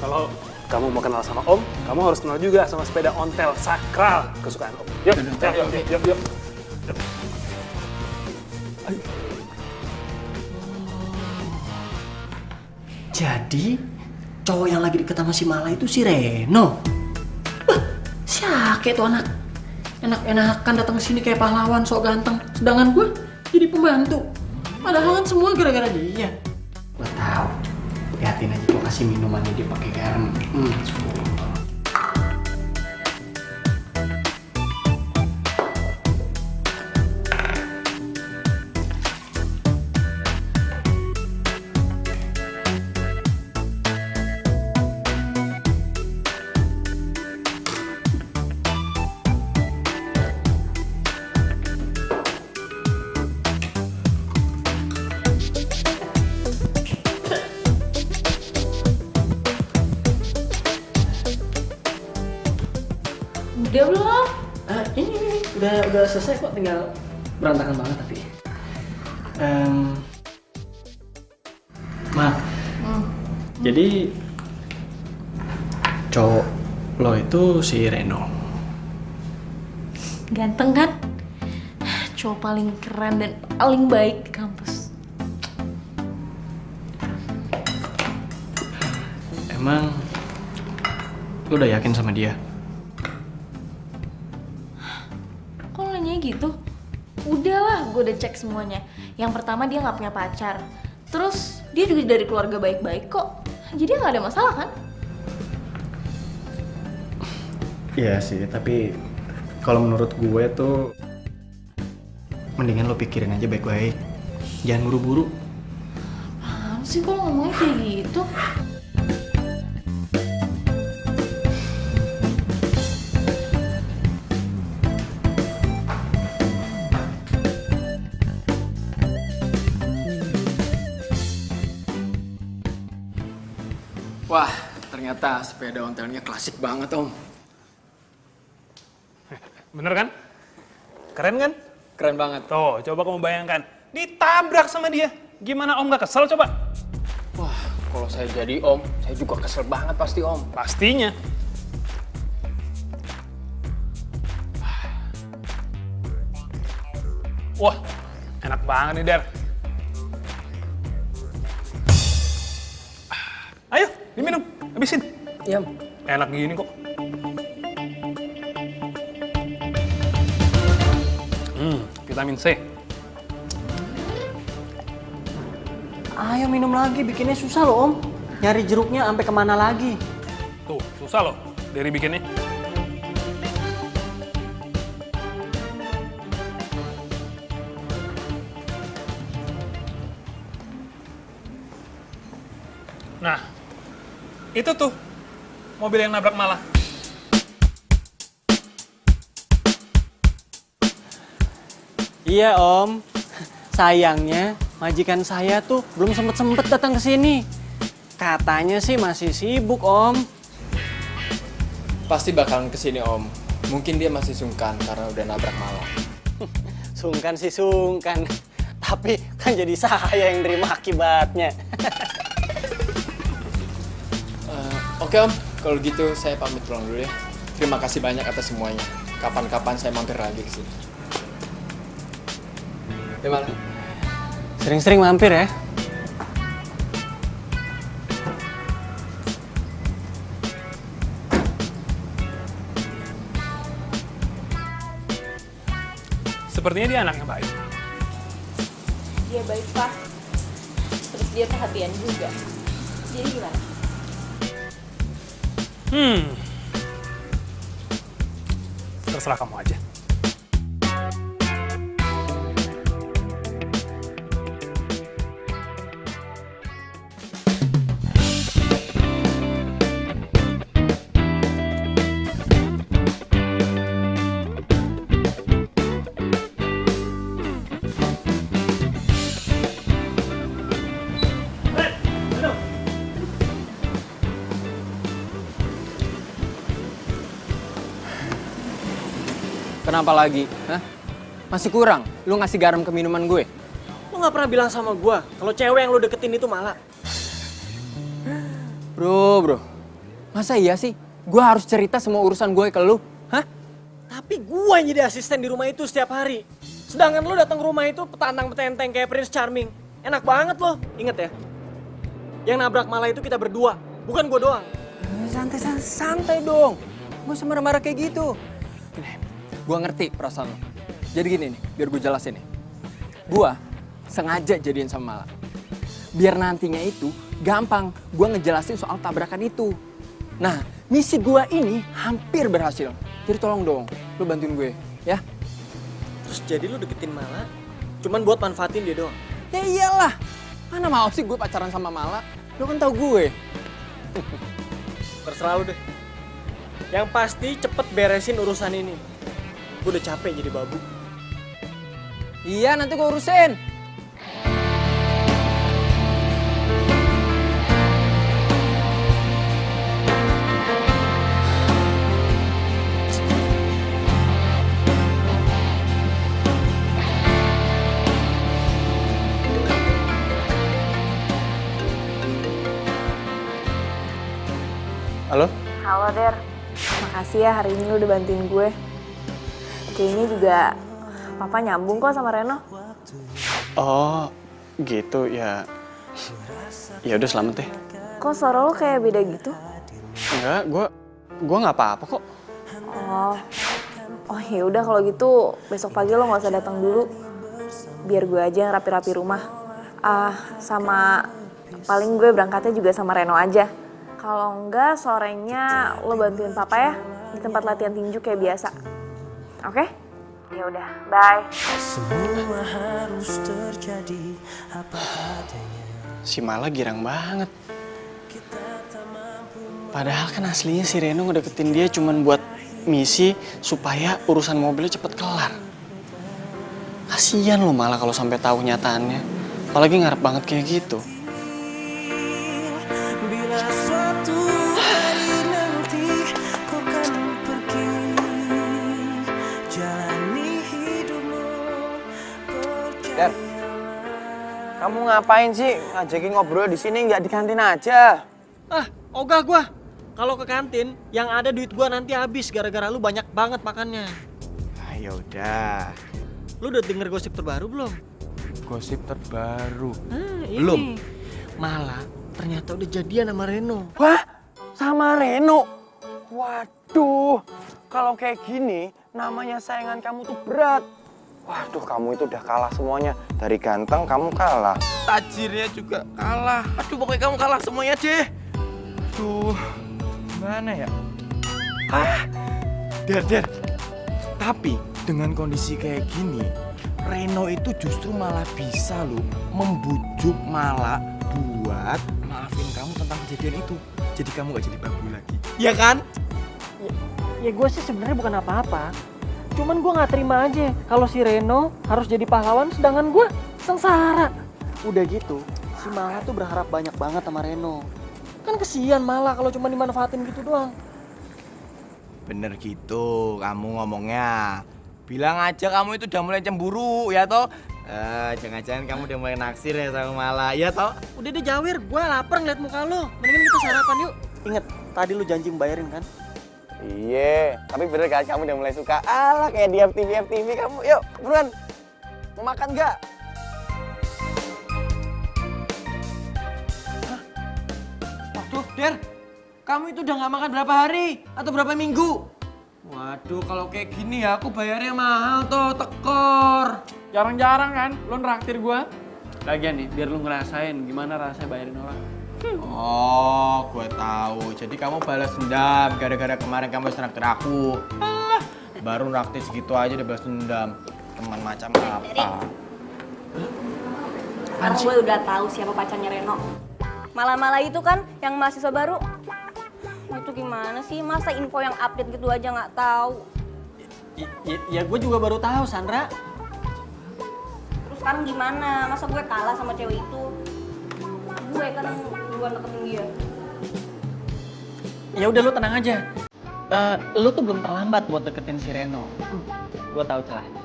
kalau kamu mau kenal sama Om, kamu harus kenal juga sama sepeda ontel sakral kesukaan Om. Yuk, yuk. Jadi, cowok yang lagi deket sama si Mala itu si Reno. Siake tuh anak. Enak-enakan datang ke sini kayak pahlawan sok ganteng. Sedangkan gue jadi pembantu. Padahal kan semua gara-gara dia. Gue tahu. Liatin aja gue kasih minumannya dia pakai garam. Udah belum? Ini udah selesai kok, tinggal berantakan banget tapi. Maaf. Jadi cowok lo itu si Reno. Ganteng kan? Cowok paling keren dan paling baik di kampus. Emang lo udah yakin sama dia? Kok lo nanya gitu? Udahlah, gue udah cek semuanya. Yang pertama dia nggak punya pacar. Terus dia juga dari keluarga baik-baik kok. Jadi nggak ada masalah kan? Iya sih, tapi kalau menurut gue tuh mendingan lo pikirin aja baik-baik. Jangan buru-buru. Apaan sih kok lo ngomongnya kayak gitu? Wah, ternyata sepeda ontelnya klasik banget, Om. Bener kan? Keren kan? Keren banget. Tuh, coba kamu bayangkan. Ditabrak sama dia. Gimana Om gak kesel coba? Wah, kalau saya jadi Om, saya juga kesel banget pasti, Om. Pastinya. Wah, enak banget nih, Der. Ayo, diminum. Habisin. Iya, Enak gini kok. Vitamin C. Ayo minum lagi, bikinnya susah loh Om. Nyari jeruknya sampai kemana lagi? Tuh, susah loh dari bikinnya. Nah, itu tuh mobil yang nabrak Mala. Iya Om, sayangnya majikan saya tuh belum sempet datang ke sini. Katanya sih masih sibuk Om. pasti bakalan kesini, Om. Mungkin dia masih sungkan karena udah nabrak Mala. Sungkan sih sungkan, tapi kan jadi saya yang nerima akibatnya. Oke, Om. Kalau gitu saya pamit pulang dulu ya. Terima kasih banyak atas semuanya. Kapan-kapan saya mampir lagi ke sini. Gimana? Sering-sering mampir ya. Sepertinya dia anak yang baik. Dia baik, Pak. Terus dia perhatian juga. Jadi gimana? Terserah kamu aja. Kenapa lagi? Hah? Masih kurang? Lu ngasih garam ke minuman gue? Lu gak pernah bilang sama gua kalau cewek yang lu deketin itu malah. Bro, masa iya sih? Gue harus cerita semua urusan gue ke lu? Hah? Tapi gua yang jadi asisten di rumah itu setiap hari. Sedangkan lu datang ke rumah itu petantang-petenteng kayak Prince Charming. Enak banget loh. Ingat ya, yang nabrak malah itu kita berdua, bukan gua doang. Santai dong. Gak usah marah-marah kayak gitu. Gini, gue ngerti perasaan lo. Jadi gini nih, biar gue jelasin nih. Gue sengaja jadian sama Mala. Biar nantinya itu gampang gue ngejelasin soal tabrakan itu. Nah, misi gue ini hampir berhasil. Jadi tolong dong, lo bantuin gue, ya. Terus jadi lu deketin Mala cuman buat manfaatin dia doang? Ya iyalah, mana mau sih gue pacaran sama Mala? Lo kan tau gue. Terserah lu deh. Yang pasti cepet beresin urusan ini. Gue udah capek jadi babu. Iya, nanti gue urusin. Halo? Halo Der, makasih ya hari ini lu udah bantuin gue. Kayaknya juga Papa nyambung kok sama Reno. Oh, gitu ya. Ya udah selamat deh. Kok suara lu kayak beda gitu? Enggak, gua nggak apa-apa kok. Oh ya udah kalau gitu besok pagi lo nggak usah datang dulu. Biar gue aja yang rapi-rapi rumah. Sama paling gue berangkatnya juga sama Reno aja. Kalau enggak sorenya lo bantuin Papa ya di tempat latihan tinju kayak biasa. Oke? Ya udah, bye. Semua harus terjadi apa adanya. Si Mala girang banget. Padahal kan aslinya si Reno ngedeketin dia cuman buat misi supaya urusan mobilnya cepet kelar. Kasian lo Mala kalau sampai tahu nyataannya. Apalagi ngarep banget kayak gitu. Bila suatu hari nanti kau kan pergi, jalani hidupmu Dan, kamu ngapain sih ngajakin ngobrol di sini nggak di kantin aja? Ogah gua. Kalau ke kantin, yang ada duit gua nanti habis gara-gara lu banyak banget makannya. Ya udah. Lu udah denger gosip terbaru belum? Gosip terbaru. Ini. Belum. Malah ternyata udah jadian sama Reno. Wah, sama Reno. Waduh, kalau kayak gini namanya saingan kamu tuh berat. Waduh, kamu itu udah kalah semuanya. Dari ganteng kamu kalah. Tajirnya juga kalah. Aduh, pokoknya kamu kalah semuanya deh. Aduh, gimana ya? Der. Tapi dengan kondisi kayak gini, Reno itu justru malah bisa loh membujuk Mala buat maafin kamu tentang kejadian itu. Jadi kamu gak jadi babu lagi. Iya kan? Ya gue sih sebenarnya bukan apa-apa. Cuman gue nggak terima aja kalau si Reno harus jadi pahlawan sedangkan gue sengsara. Udah gitu, si Mala tuh berharap banyak banget sama Reno. Kan kesian Mala kalau cuma dimanfaatin gitu doang. Bener gitu kamu ngomongnya. Bilang aja kamu itu udah mulai cemburu ya toh. Jangan-jangan kamu udah mulai naksir ya sama Mala ya toh. Udah deh Jawir, gue lapar ngeliat muka lo. Mendingan kita sarapan yuk. Ingat, tadi lu janji membayarin kan? Iya, tapi bener kan kamu udah mulai suka. Alah kayak di FTV kamu. Yuk, buruan. Mau makan nggak? Waduh, Der. Kamu itu udah nggak makan berapa hari? Atau berapa minggu? Waduh, kalau kayak gini ya aku bayarnya mahal tuh, tekor. Jarang-jarang kan lo nraktir gua. Lagian nih, biar lu ngerasain gimana rasanya bayarin orang. Oh, gue tahu. Jadi kamu balas dendam gara-gara kemarin kamu nraktir aku. Baru nraktir segitu aja udah balas dendam. Teman macam apa? Sekarang gue udah tahu siapa pacarnya Reno. Mala-mala itu kan yang mahasiswa baru. Itu gimana sih? Masa info yang update gitu aja nggak tahu? Ya gue juga baru tahu, Sandra. Terus sekarang gimana? Masa gue kalah sama cewek itu? Gue kan duluan deketin dia. Ya udah lu tenang aja. Lu tuh belum terlambat buat deketin si Reno. Gue tahu caranya.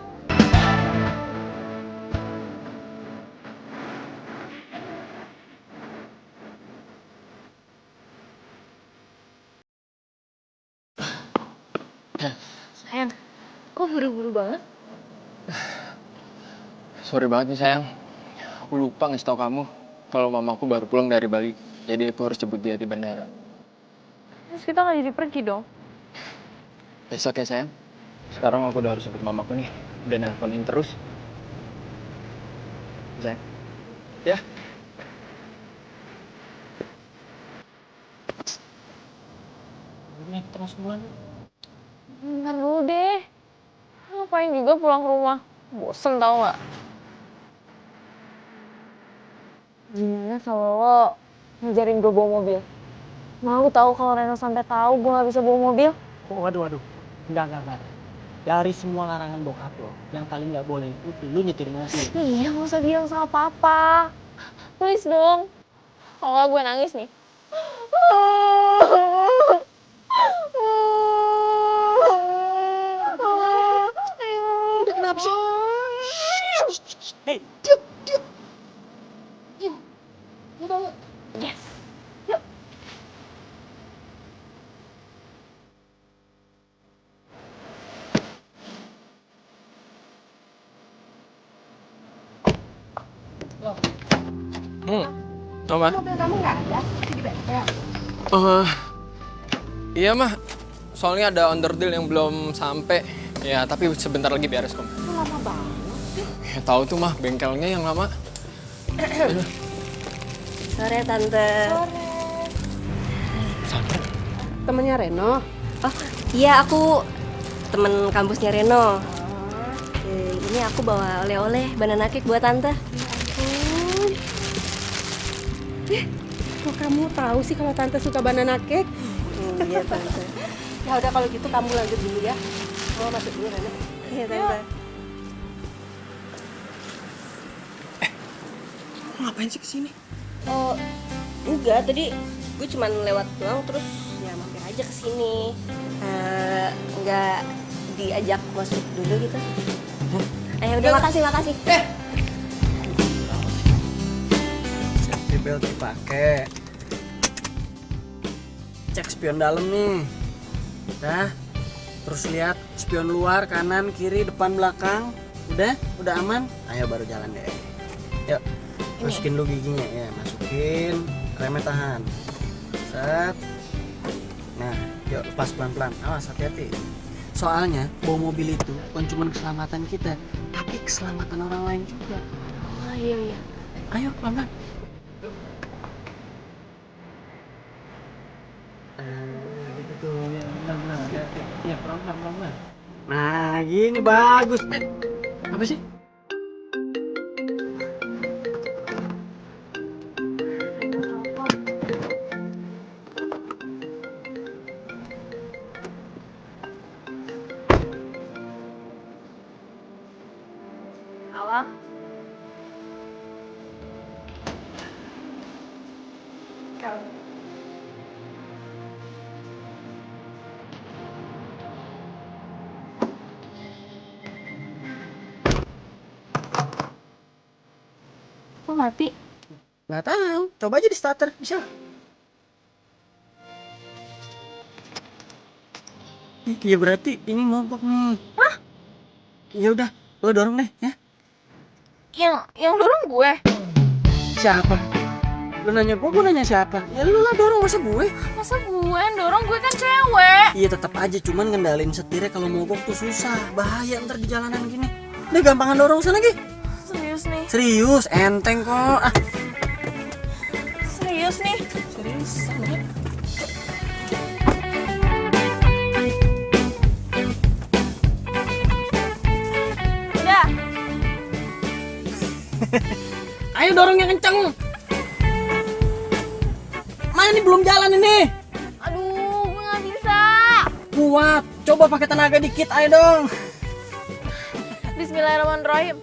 Sayang, kok buru-buru banget? Sorry banget nih sayang. Aku lupa ngasih tau kamu kalau mamaku baru pulang dari Bali. Jadi aku harus jemput dia di bandara. Terus kita nggak jadi pergi dong? Besok ya sayang. Sekarang aku udah harus jemput mamaku nih. Udah nelponin terus. Sayang. Ya. Naik terus bulan. Bentar dulu deh. Ngapain juga pulang ke rumah? Bosen tau gak? Gimana kalau lo ngajarin gue bawa mobil? Mau tahu kalau Reno sampai tahu gue gak bisa bawa mobil? Waduh. Enggak. Dari semua larangan bokap lo, yang paling nggak boleh itu lu nyetir mobil. Iya, gak usah bilang sama papa. Please dong. Kalau gak gue nangis nih. Udah kenapa sih? Hei, diam. Udah. Yes. Yuk. Mama. Mobil kamu nggak ada di bengkel. Iya mah. Soalnya ada underdeal yang belum sampai. Ya tapi sebentar lagi beres kok. Lama banget sih. Ya tahu tuh mah bengkelnya yang lama. Sore Tante. Temennya Reno. Oh iya, aku temen kampusnya Reno. Ini aku bawa oleh-oleh banana cake buat Tante. Kok kamu tahu sih kalau Tante suka banana cake? Iya Tante. Ya udah kalau gitu kamu lanjut dulu ya. Mau masuk dulu Reno. Iya Tante. Ngapain sih kesini? Oh enggak, tadi gue cuman lewat doang terus ya mampir aja ke sini. Enggak diajak masuk dulu gitu. Ayo udah makasih. Safety belt dipakai. Cek spion dalam nih. Dah. Terus lihat spion luar, kanan, kiri, depan, belakang. Udah aman. Ayo baru jalan deh. Yuk. Masukin dulu giginya ya, masukin. Remnya tahan. Set. Nah, yuk lepas pelan-pelan. Awas hati-hati. Soalnya bawa mobil itu bukan cuma keselamatan kita, tapi keselamatan orang lain juga. Oh iya. Ayo pelan-pelan. Gitu tuh, ya pelan-pelan. Ya pelan-pelan. Nah, gini bagus. Apa sih? Awal. Kok mati? Nggak tahu. Coba aja di starter, bisa. Iya berarti ini mogok nih. Hah? Ya udah, lo dorong deh ya. Yang dorong gue. Siapa? Lu nanya gue nanya siapa? Ya lu lah dorong, masa gue? Masa gue yang dorong, gue kan cewek. Iya tetap aja, cuman ngendalin setirnya kalau mogok tuh susah, bahaya ntar di jalanan gini. Udah gampangan dorong sana lagi. Serius nih. Serius, enteng kok. Serius nih. Serius. Udah. Ayo dorong yang kenceng. Mana ini belum jalan ini? Aduh, gue gak bisa. Kuat, coba pakai tenaga dikit, ayo dong. Bismillahirrahmanirrahim.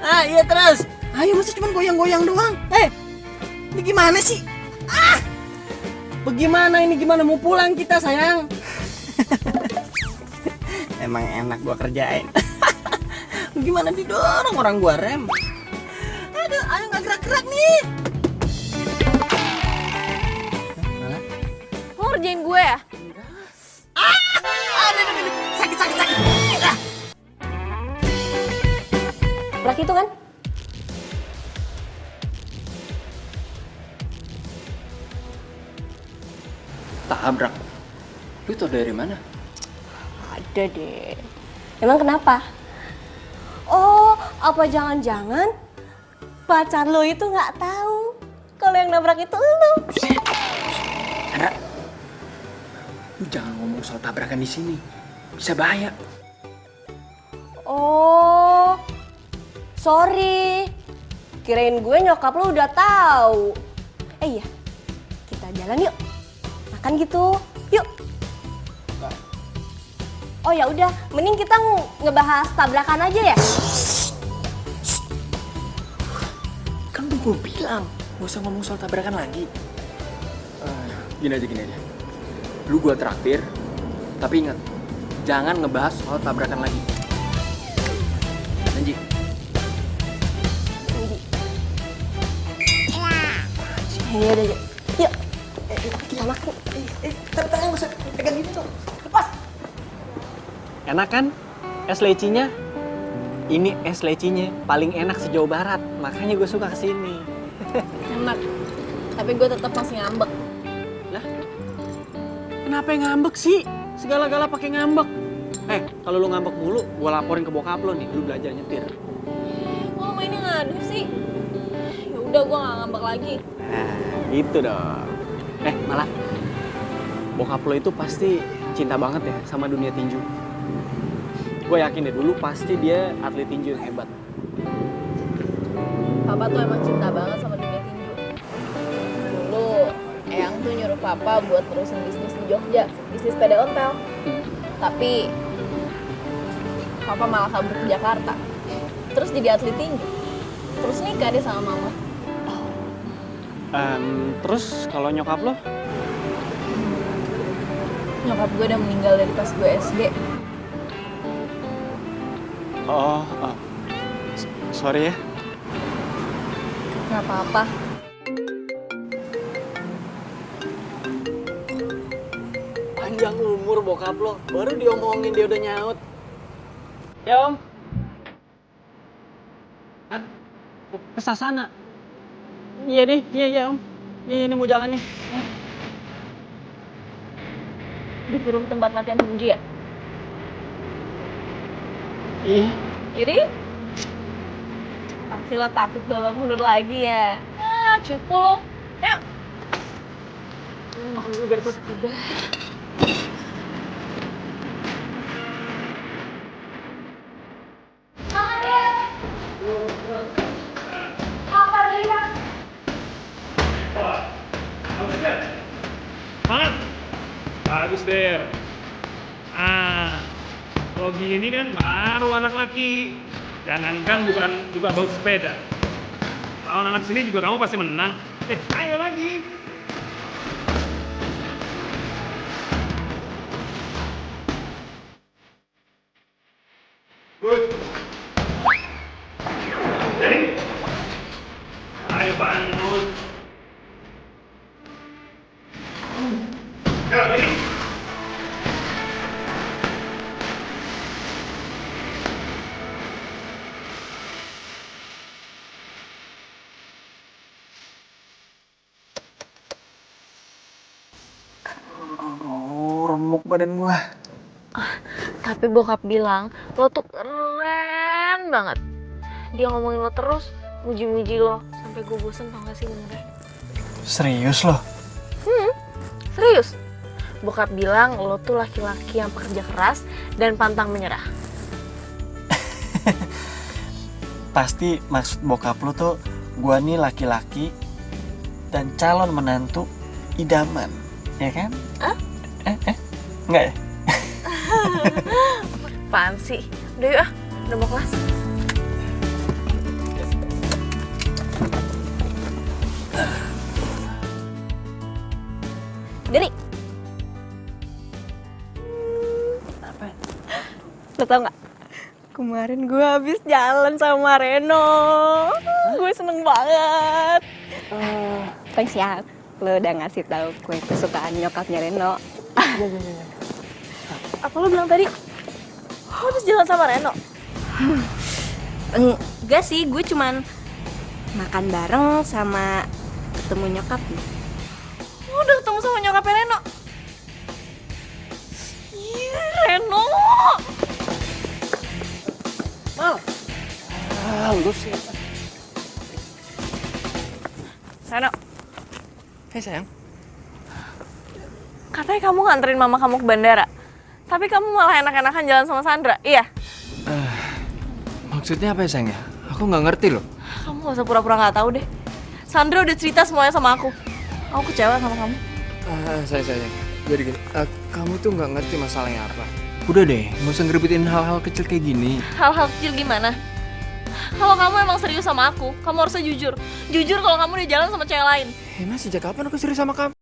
Ah iya terus. Ayo masa cuma goyang-goyang doang. Ini gimana sih? Bagaimana ini? Gimana mau pulang kita sayang? Emang enak gua kerjain. Gimana didorong orang gua rem? Aduh, ayo nggak gerak-gerak nih. Lo ngerjain gue ya? Aduh, sakit. Tabrak itu kan? Tabrak. Lu tau dari mana? Ada deh. Emang kenapa? Oh, apa jangan-jangan pacar lo itu nggak tahu kalau yang nabrak itu lo? Sandra, lu jangan ngomong soal tabrakan di sini. Bisa bahaya. Oh, sorry. Kirain gue nyokap lo udah tahu. Iya, kita jalan yuk. Makan gitu, yuk. Oh ya udah, mending kita ngebahas tabrakan aja ya. Kan udah gue bilang, gak usah ngomong soal tabrakan lagi. Gini aja. Lu gue traktir, tapi ingat, jangan ngebahas soal tabrakan lagi. Janji. Ini udah, yuk. Kita makan. Tangan gak usah pegang gini tuh. Lepas. Enak kan es lecinya? Ini es lecinya paling enak se-Jawa Barat, makanya gue suka kesini. Enak. Tapi gue tetap masih ngambek. Lah, kenapa yang ngambek sih? Segala-gala pakai ngambek. Kalau lu ngambek mulu, gue laporin ke bokap lo nih. Lu belajar nyetir. Kok lo mainnya ngadu sih? Ya udah gue gak ngambek lagi. Nah, gitu dong. Malah bokap lo itu pasti cinta banget ya sama dunia tinju. Gue yakin deh, dulu pasti dia atlet tinju yang hebat. Papa tuh emang cinta banget sama dunia tinju. Dulu Eyang tuh nyuruh Papa buat terusin bisnis di Jogja, bisnis sepeda ontel. Tapi Papa malah kabur ke Jakarta. Terus jadi atlet tinju. Terus nikah deh sama Mama. Terus kalau nyokap lo? Nyokap gue udah meninggal dari pas gue SD. Sorry ya. Gak apa-apa. Panjang umur bokap lo, baru diomongin dia udah nyaut. Ya om. Ke Sasana. Iya deh, iya om. Iya ini mau jalan nih. Disuruh tempat latihan tinju ya? Iya. Jadi? Pasti lo takut babak mundur lagi ya? Cukup lo. Yuk. Biar gue udah. Bagus deh. Kalau gini kan baru anak laki. Jangankan bukan bawa sepeda. Lawan anak sini juga kamu pasti menang. Ayo lagi. Good. Jadi, ayo bangun. Ini. Remuk badan gua. Tapi bokap bilang, lo tuh keren banget. Dia ngomongin lo terus, muji-muji lo. Sampai gue bosen tau gak sih bener. Serius lo? Serius. Bokap bilang lo tuh laki-laki yang pekerja keras dan pantang menyerah. Pasti maksud bokap lo tuh gua nih laki-laki dan calon menantu idaman, ya kan? Enggak ya? Apaan sih? Udah yuk udah mau kelas. Lo tau gak? Kemarin gue habis jalan sama Reno. Gue seneng banget. Thanks ya, lo udah ngasih tahu kue kesukaan nyokapnya Reno. Apa lo bilang tadi? Lo habis jalan sama Reno? Enggak sih, gue cuman makan bareng sama ketemu nyokapnya. Lo udah ketemu sama nyokapnya Reno? Iya, Reno. Lu sih. Reno, Hei sayang. katanya kamu nganterin mama kamu ke bandara. Tapi kamu malah enak-enakan jalan sama Sandra, iya? Maksudnya apa ya sayang ya? Aku nggak ngerti loh. Kamu gak usah pura-pura gak tahu deh. Sandra udah cerita semuanya sama aku. Aku kecewa sama kamu. Sayang. Jadi gini, kamu tuh nggak ngerti masalahnya apa. Udah deh, nggak usah ngerebutin hal-hal kecil kayak gini. Hal-hal kecil gimana? Kalau kamu emang serius sama aku, kamu harusnya jujur. Jujur kalau kamu udah jalan sama cewek lain. Emang sejak kapan aku serius sama kamu?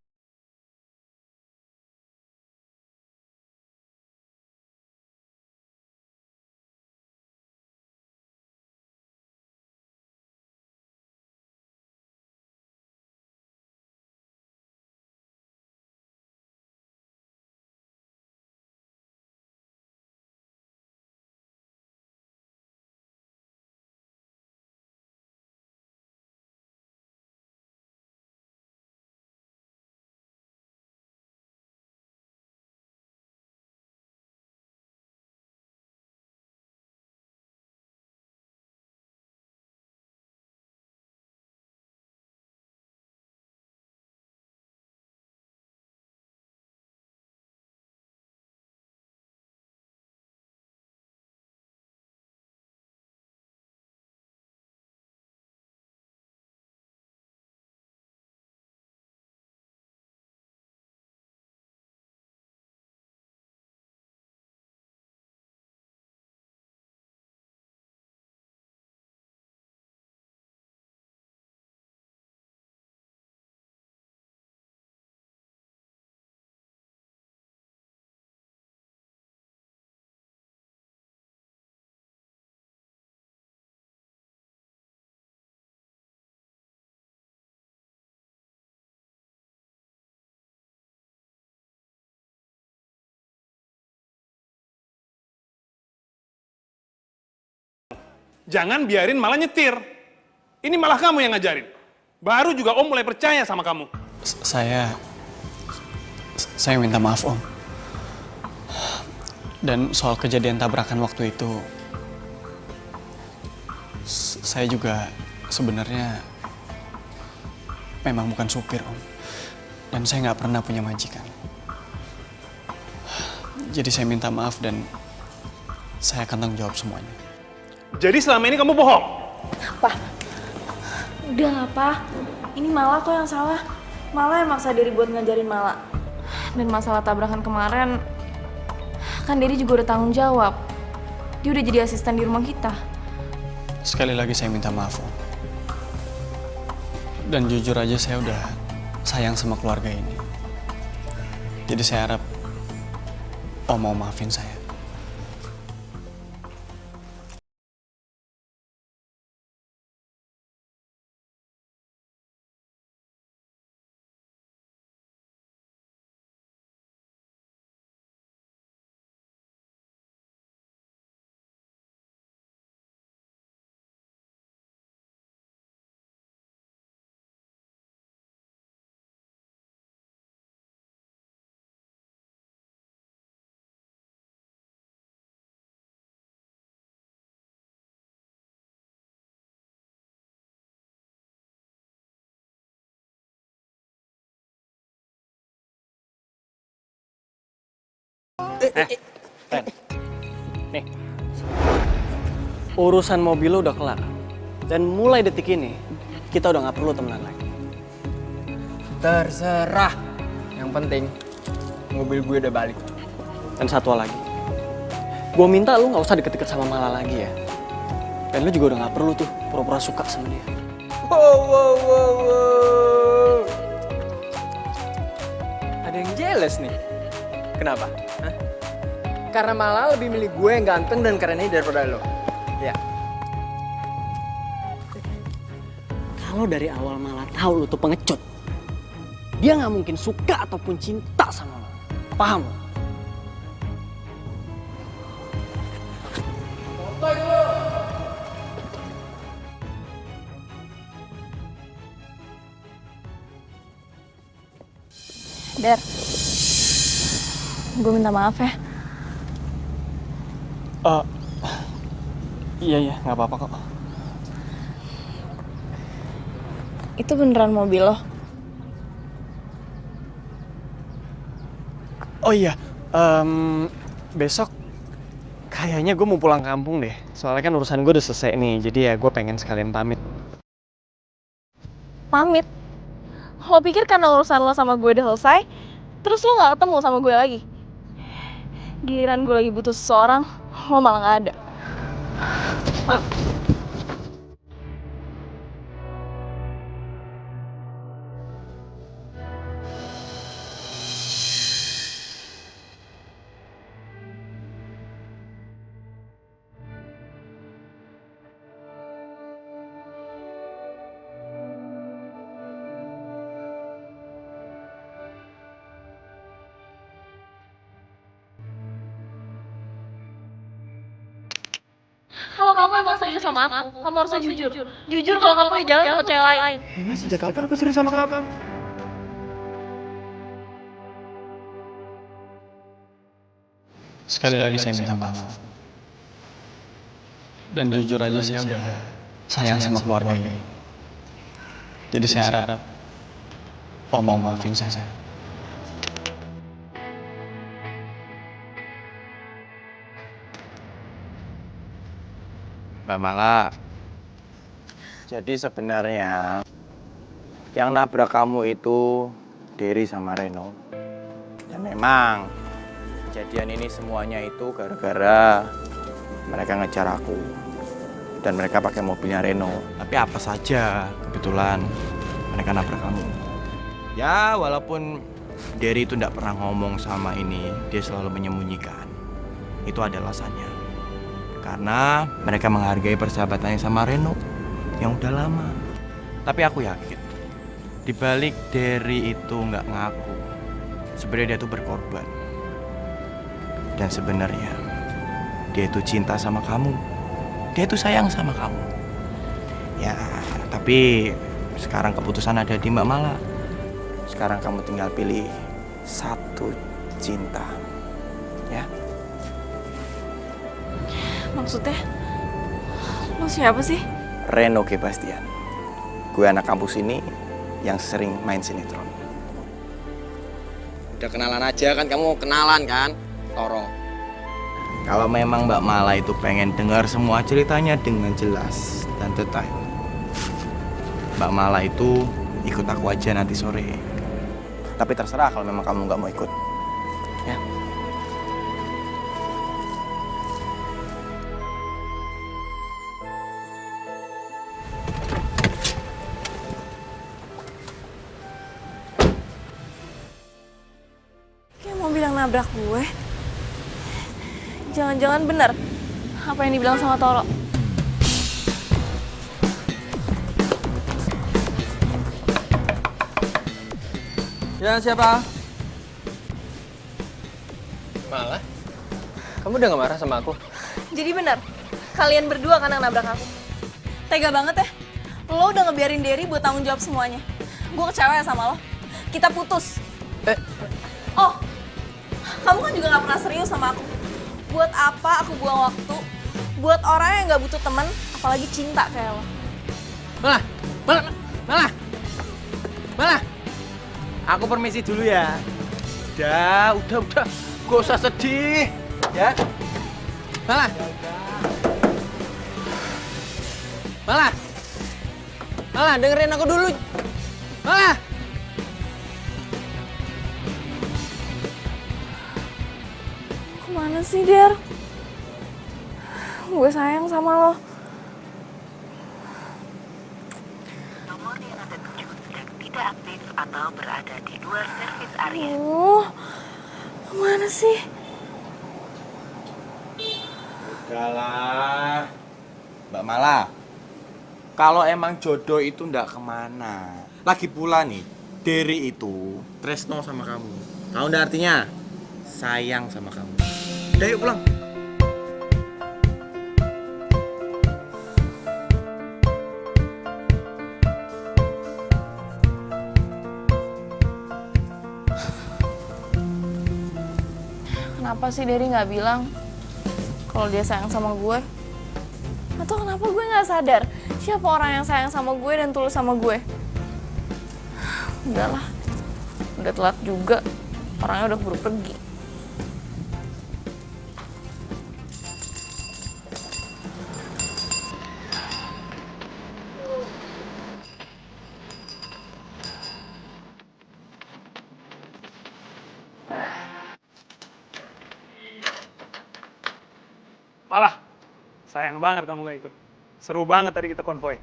Jangan biarin malah nyetir. Ini malah kamu yang ngajarin. Baru juga Om mulai percaya sama kamu. Saya minta maaf Om. Dan soal kejadian tabrakan waktu itu, saya juga sebenarnya memang bukan supir Om. Dan saya nggak pernah punya majikan. Jadi saya minta maaf dan saya akan tanggung jawab semuanya. Jadi selama ini kamu bohong? Apa? Udah lah, Pa. Ini Mala kok yang salah. Mala yang maksa diri buat ngajarin Mala. Dan masalah tabrakan kemarin, kan Dedi juga udah tanggung jawab. Dia udah jadi asisten di rumah kita. Sekali lagi saya minta maaf Om. Dan jujur aja saya udah sayang sama keluarga ini. Jadi saya harap Om mau maafin saya. Ren, nih, urusan mobil lo udah kelar. Dan mulai detik ini, kita udah gak perlu temenan lagi. Terserah. Yang penting, mobil gue udah balik. Dan satu lagi, gue minta lu gak usah deket-deket sama Mala lagi ya. Dan lu juga udah gak perlu tuh pura-pura suka sama dia. Wow. Ada yang jealous nih. Kenapa? Hah? Karena malah lebih milih gue yang ganteng dan keren ini daripada lo. Ya. Kalau dari awal malah tahu lu tuh pengecut, dia nggak mungkin suka ataupun cinta sama lo. Paham? Der, gue minta maaf ya. Iya, nggak apa-apa kok. Itu beneran mobil lo? Oh iya, besok kayaknya gue mau pulang kampung deh. Soalnya kan urusan gue udah selesai nih, jadi ya gue pengen sekalian pamit. Pamit? Lo pikir karena urusan lo sama gue udah selesai, terus lo gak ketemu sama gue lagi? Giliran gue lagi butuh seseorang, lo malah gak ada. Kalau kamu emang serius sama aku, kamu harusnya jujur. Jujur kalau kamu jalan sama cewek lain. Sejak kapan aku serius sama kamu? Sekali lagi saya minta maaf. Dan jujur aja saya udah sayang sama keluarga ini. Jadi saya harap Om mau maafin saya. Mbak Mala, jadi sebenarnya yang nabrak kamu itu Derry sama Reno. Dan memang kejadian ini semuanya itu gara-gara mereka ngejar aku. Dan mereka pakai mobilnya Reno. Tapi apa saja kebetulan mereka nabrak kamu. Ya walaupun Derry itu tidak pernah ngomong sama ini, dia selalu menyembunyikan. Itu ada alasannya. Karena mereka menghargai persahabatannya sama Reno yang udah lama. Tapi aku yakin dibalik Derry itu nggak ngaku, sebenarnya dia tuh berkorban. Dan sebenarnya dia itu cinta sama kamu, dia itu sayang sama kamu. Ya tapi sekarang keputusan ada di Mbak Mala. Sekarang kamu tinggal pilih satu cinta, ya. Maksudnya, lo siapa sih? Reno Gebastian. Gue anak kampus ini yang sering main sinetron. Udah kenalan aja kan, kamu kenalan kan? Toro. Kalau memang Mbak Mala itu pengen dengar semua ceritanya dengan jelas dan detail, Mbak Mala itu ikut aku aja nanti sore. Tapi terserah kalau memang kamu nggak mau ikut. Ya. Mobil yang nabrak gue. Jangan-jangan benar apa yang dibilang sama Toro. Ya siapa? Malah? Kamu udah gak marah sama aku? Jadi benar, kalian berdua kan yang nabrak aku. Tega banget ya. Lo udah ngebiarin Derry buat tanggung jawab semuanya. Gue kecewa ya sama lo. Kita putus. Oh, kamu kan juga gak pernah serius sama aku. Buat apa aku buang waktu buat orang yang gak butuh teman, apalagi cinta kayak lo. Malah. Aku permisi dulu ya. Udah. Gak usah sedih, ya. Malah dengerin aku dulu. Malah. Kemana sih, Der? Gue sayang sama lo. Nomor yang Anda tuju sedang tidak aktif atau berada di luar servis area. Kemana sih? Udahlah, Mbak Mala. Kalau emang jodoh itu ndak kemana. Lagi pula nih, Derry itu tresno sama kamu. Tahu ndak artinya? Sayang sama kamu. Udah yuk pulang. Kenapa sih Derry nggak bilang kalau dia sayang sama gue? Atau kenapa gue nggak sadar siapa orang yang sayang sama gue dan tulus sama gue? Udahlah, udah telat juga. Orangnya udah keburu pergi. Malah, sayang banget kamu gak ikut. Seru banget tadi kita konvoy.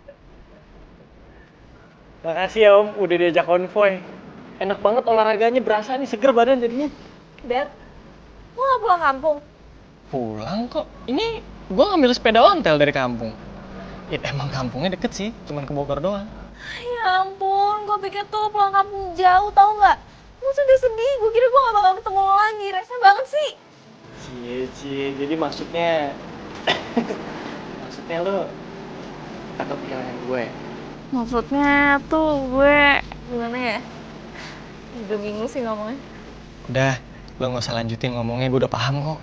Makasih ya Om, udah diajak konvoy. Enak banget olahraganya, berasa nih seger badan jadinya. Dad, lo gak pulang kampung? Pulang kok. Ini gue ngambil sepeda ontel dari kampung. Ya emang kampungnya deket sih, cuman ke Bogor doang. Ya ampun, gue pikir tuh pulang kampung jauh, tau gak? Gue sedih, gue kira gue gak bakal ketemu lo lagi, rese banget sih. Cie, jadi maksudnya lo takut kehilangan gue. Maksudnya tuh gue, gimana ya? Udah bingung sih ngomongnya. Udah, lo gak usah lanjutin ngomongnya, gue udah paham kok.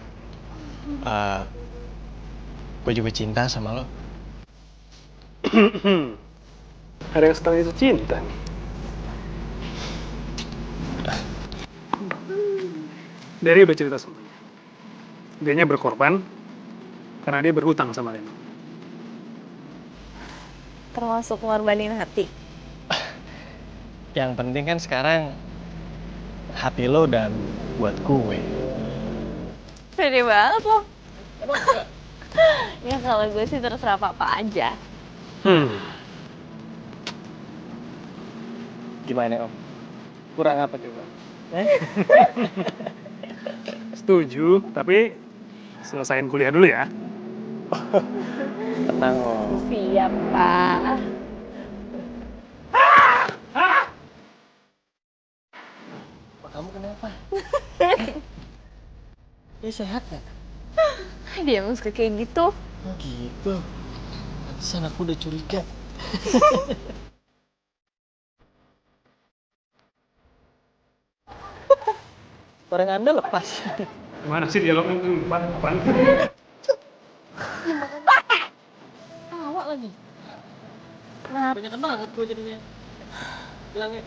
Gue juga cinta sama lo. Ada yang setengah itu cinta nih. Derry udah cerita semuanya. Dianya berkorban karena dia berhutang sama Reno. Termasuk ngorbanin hati. Yang penting kan sekarang hati lo udah buat gue. Pede banget lo. Ya kalau gue sih terserah papa aja. Gimana Om? Kurang apa coba? Setuju, tapi selesain kuliah dulu ya. Tenang Om. Siap, Pak. Kamu kenapa? Dia sehat gak? Dia emang suka kayak gitu. Oh gitu. Pantesan aku udah curiga. Barang Anda lepas. Gimana sih dialognya? Apaan? Tawa lagi. Nah, banyak banget gue jadinya. Bilangnya.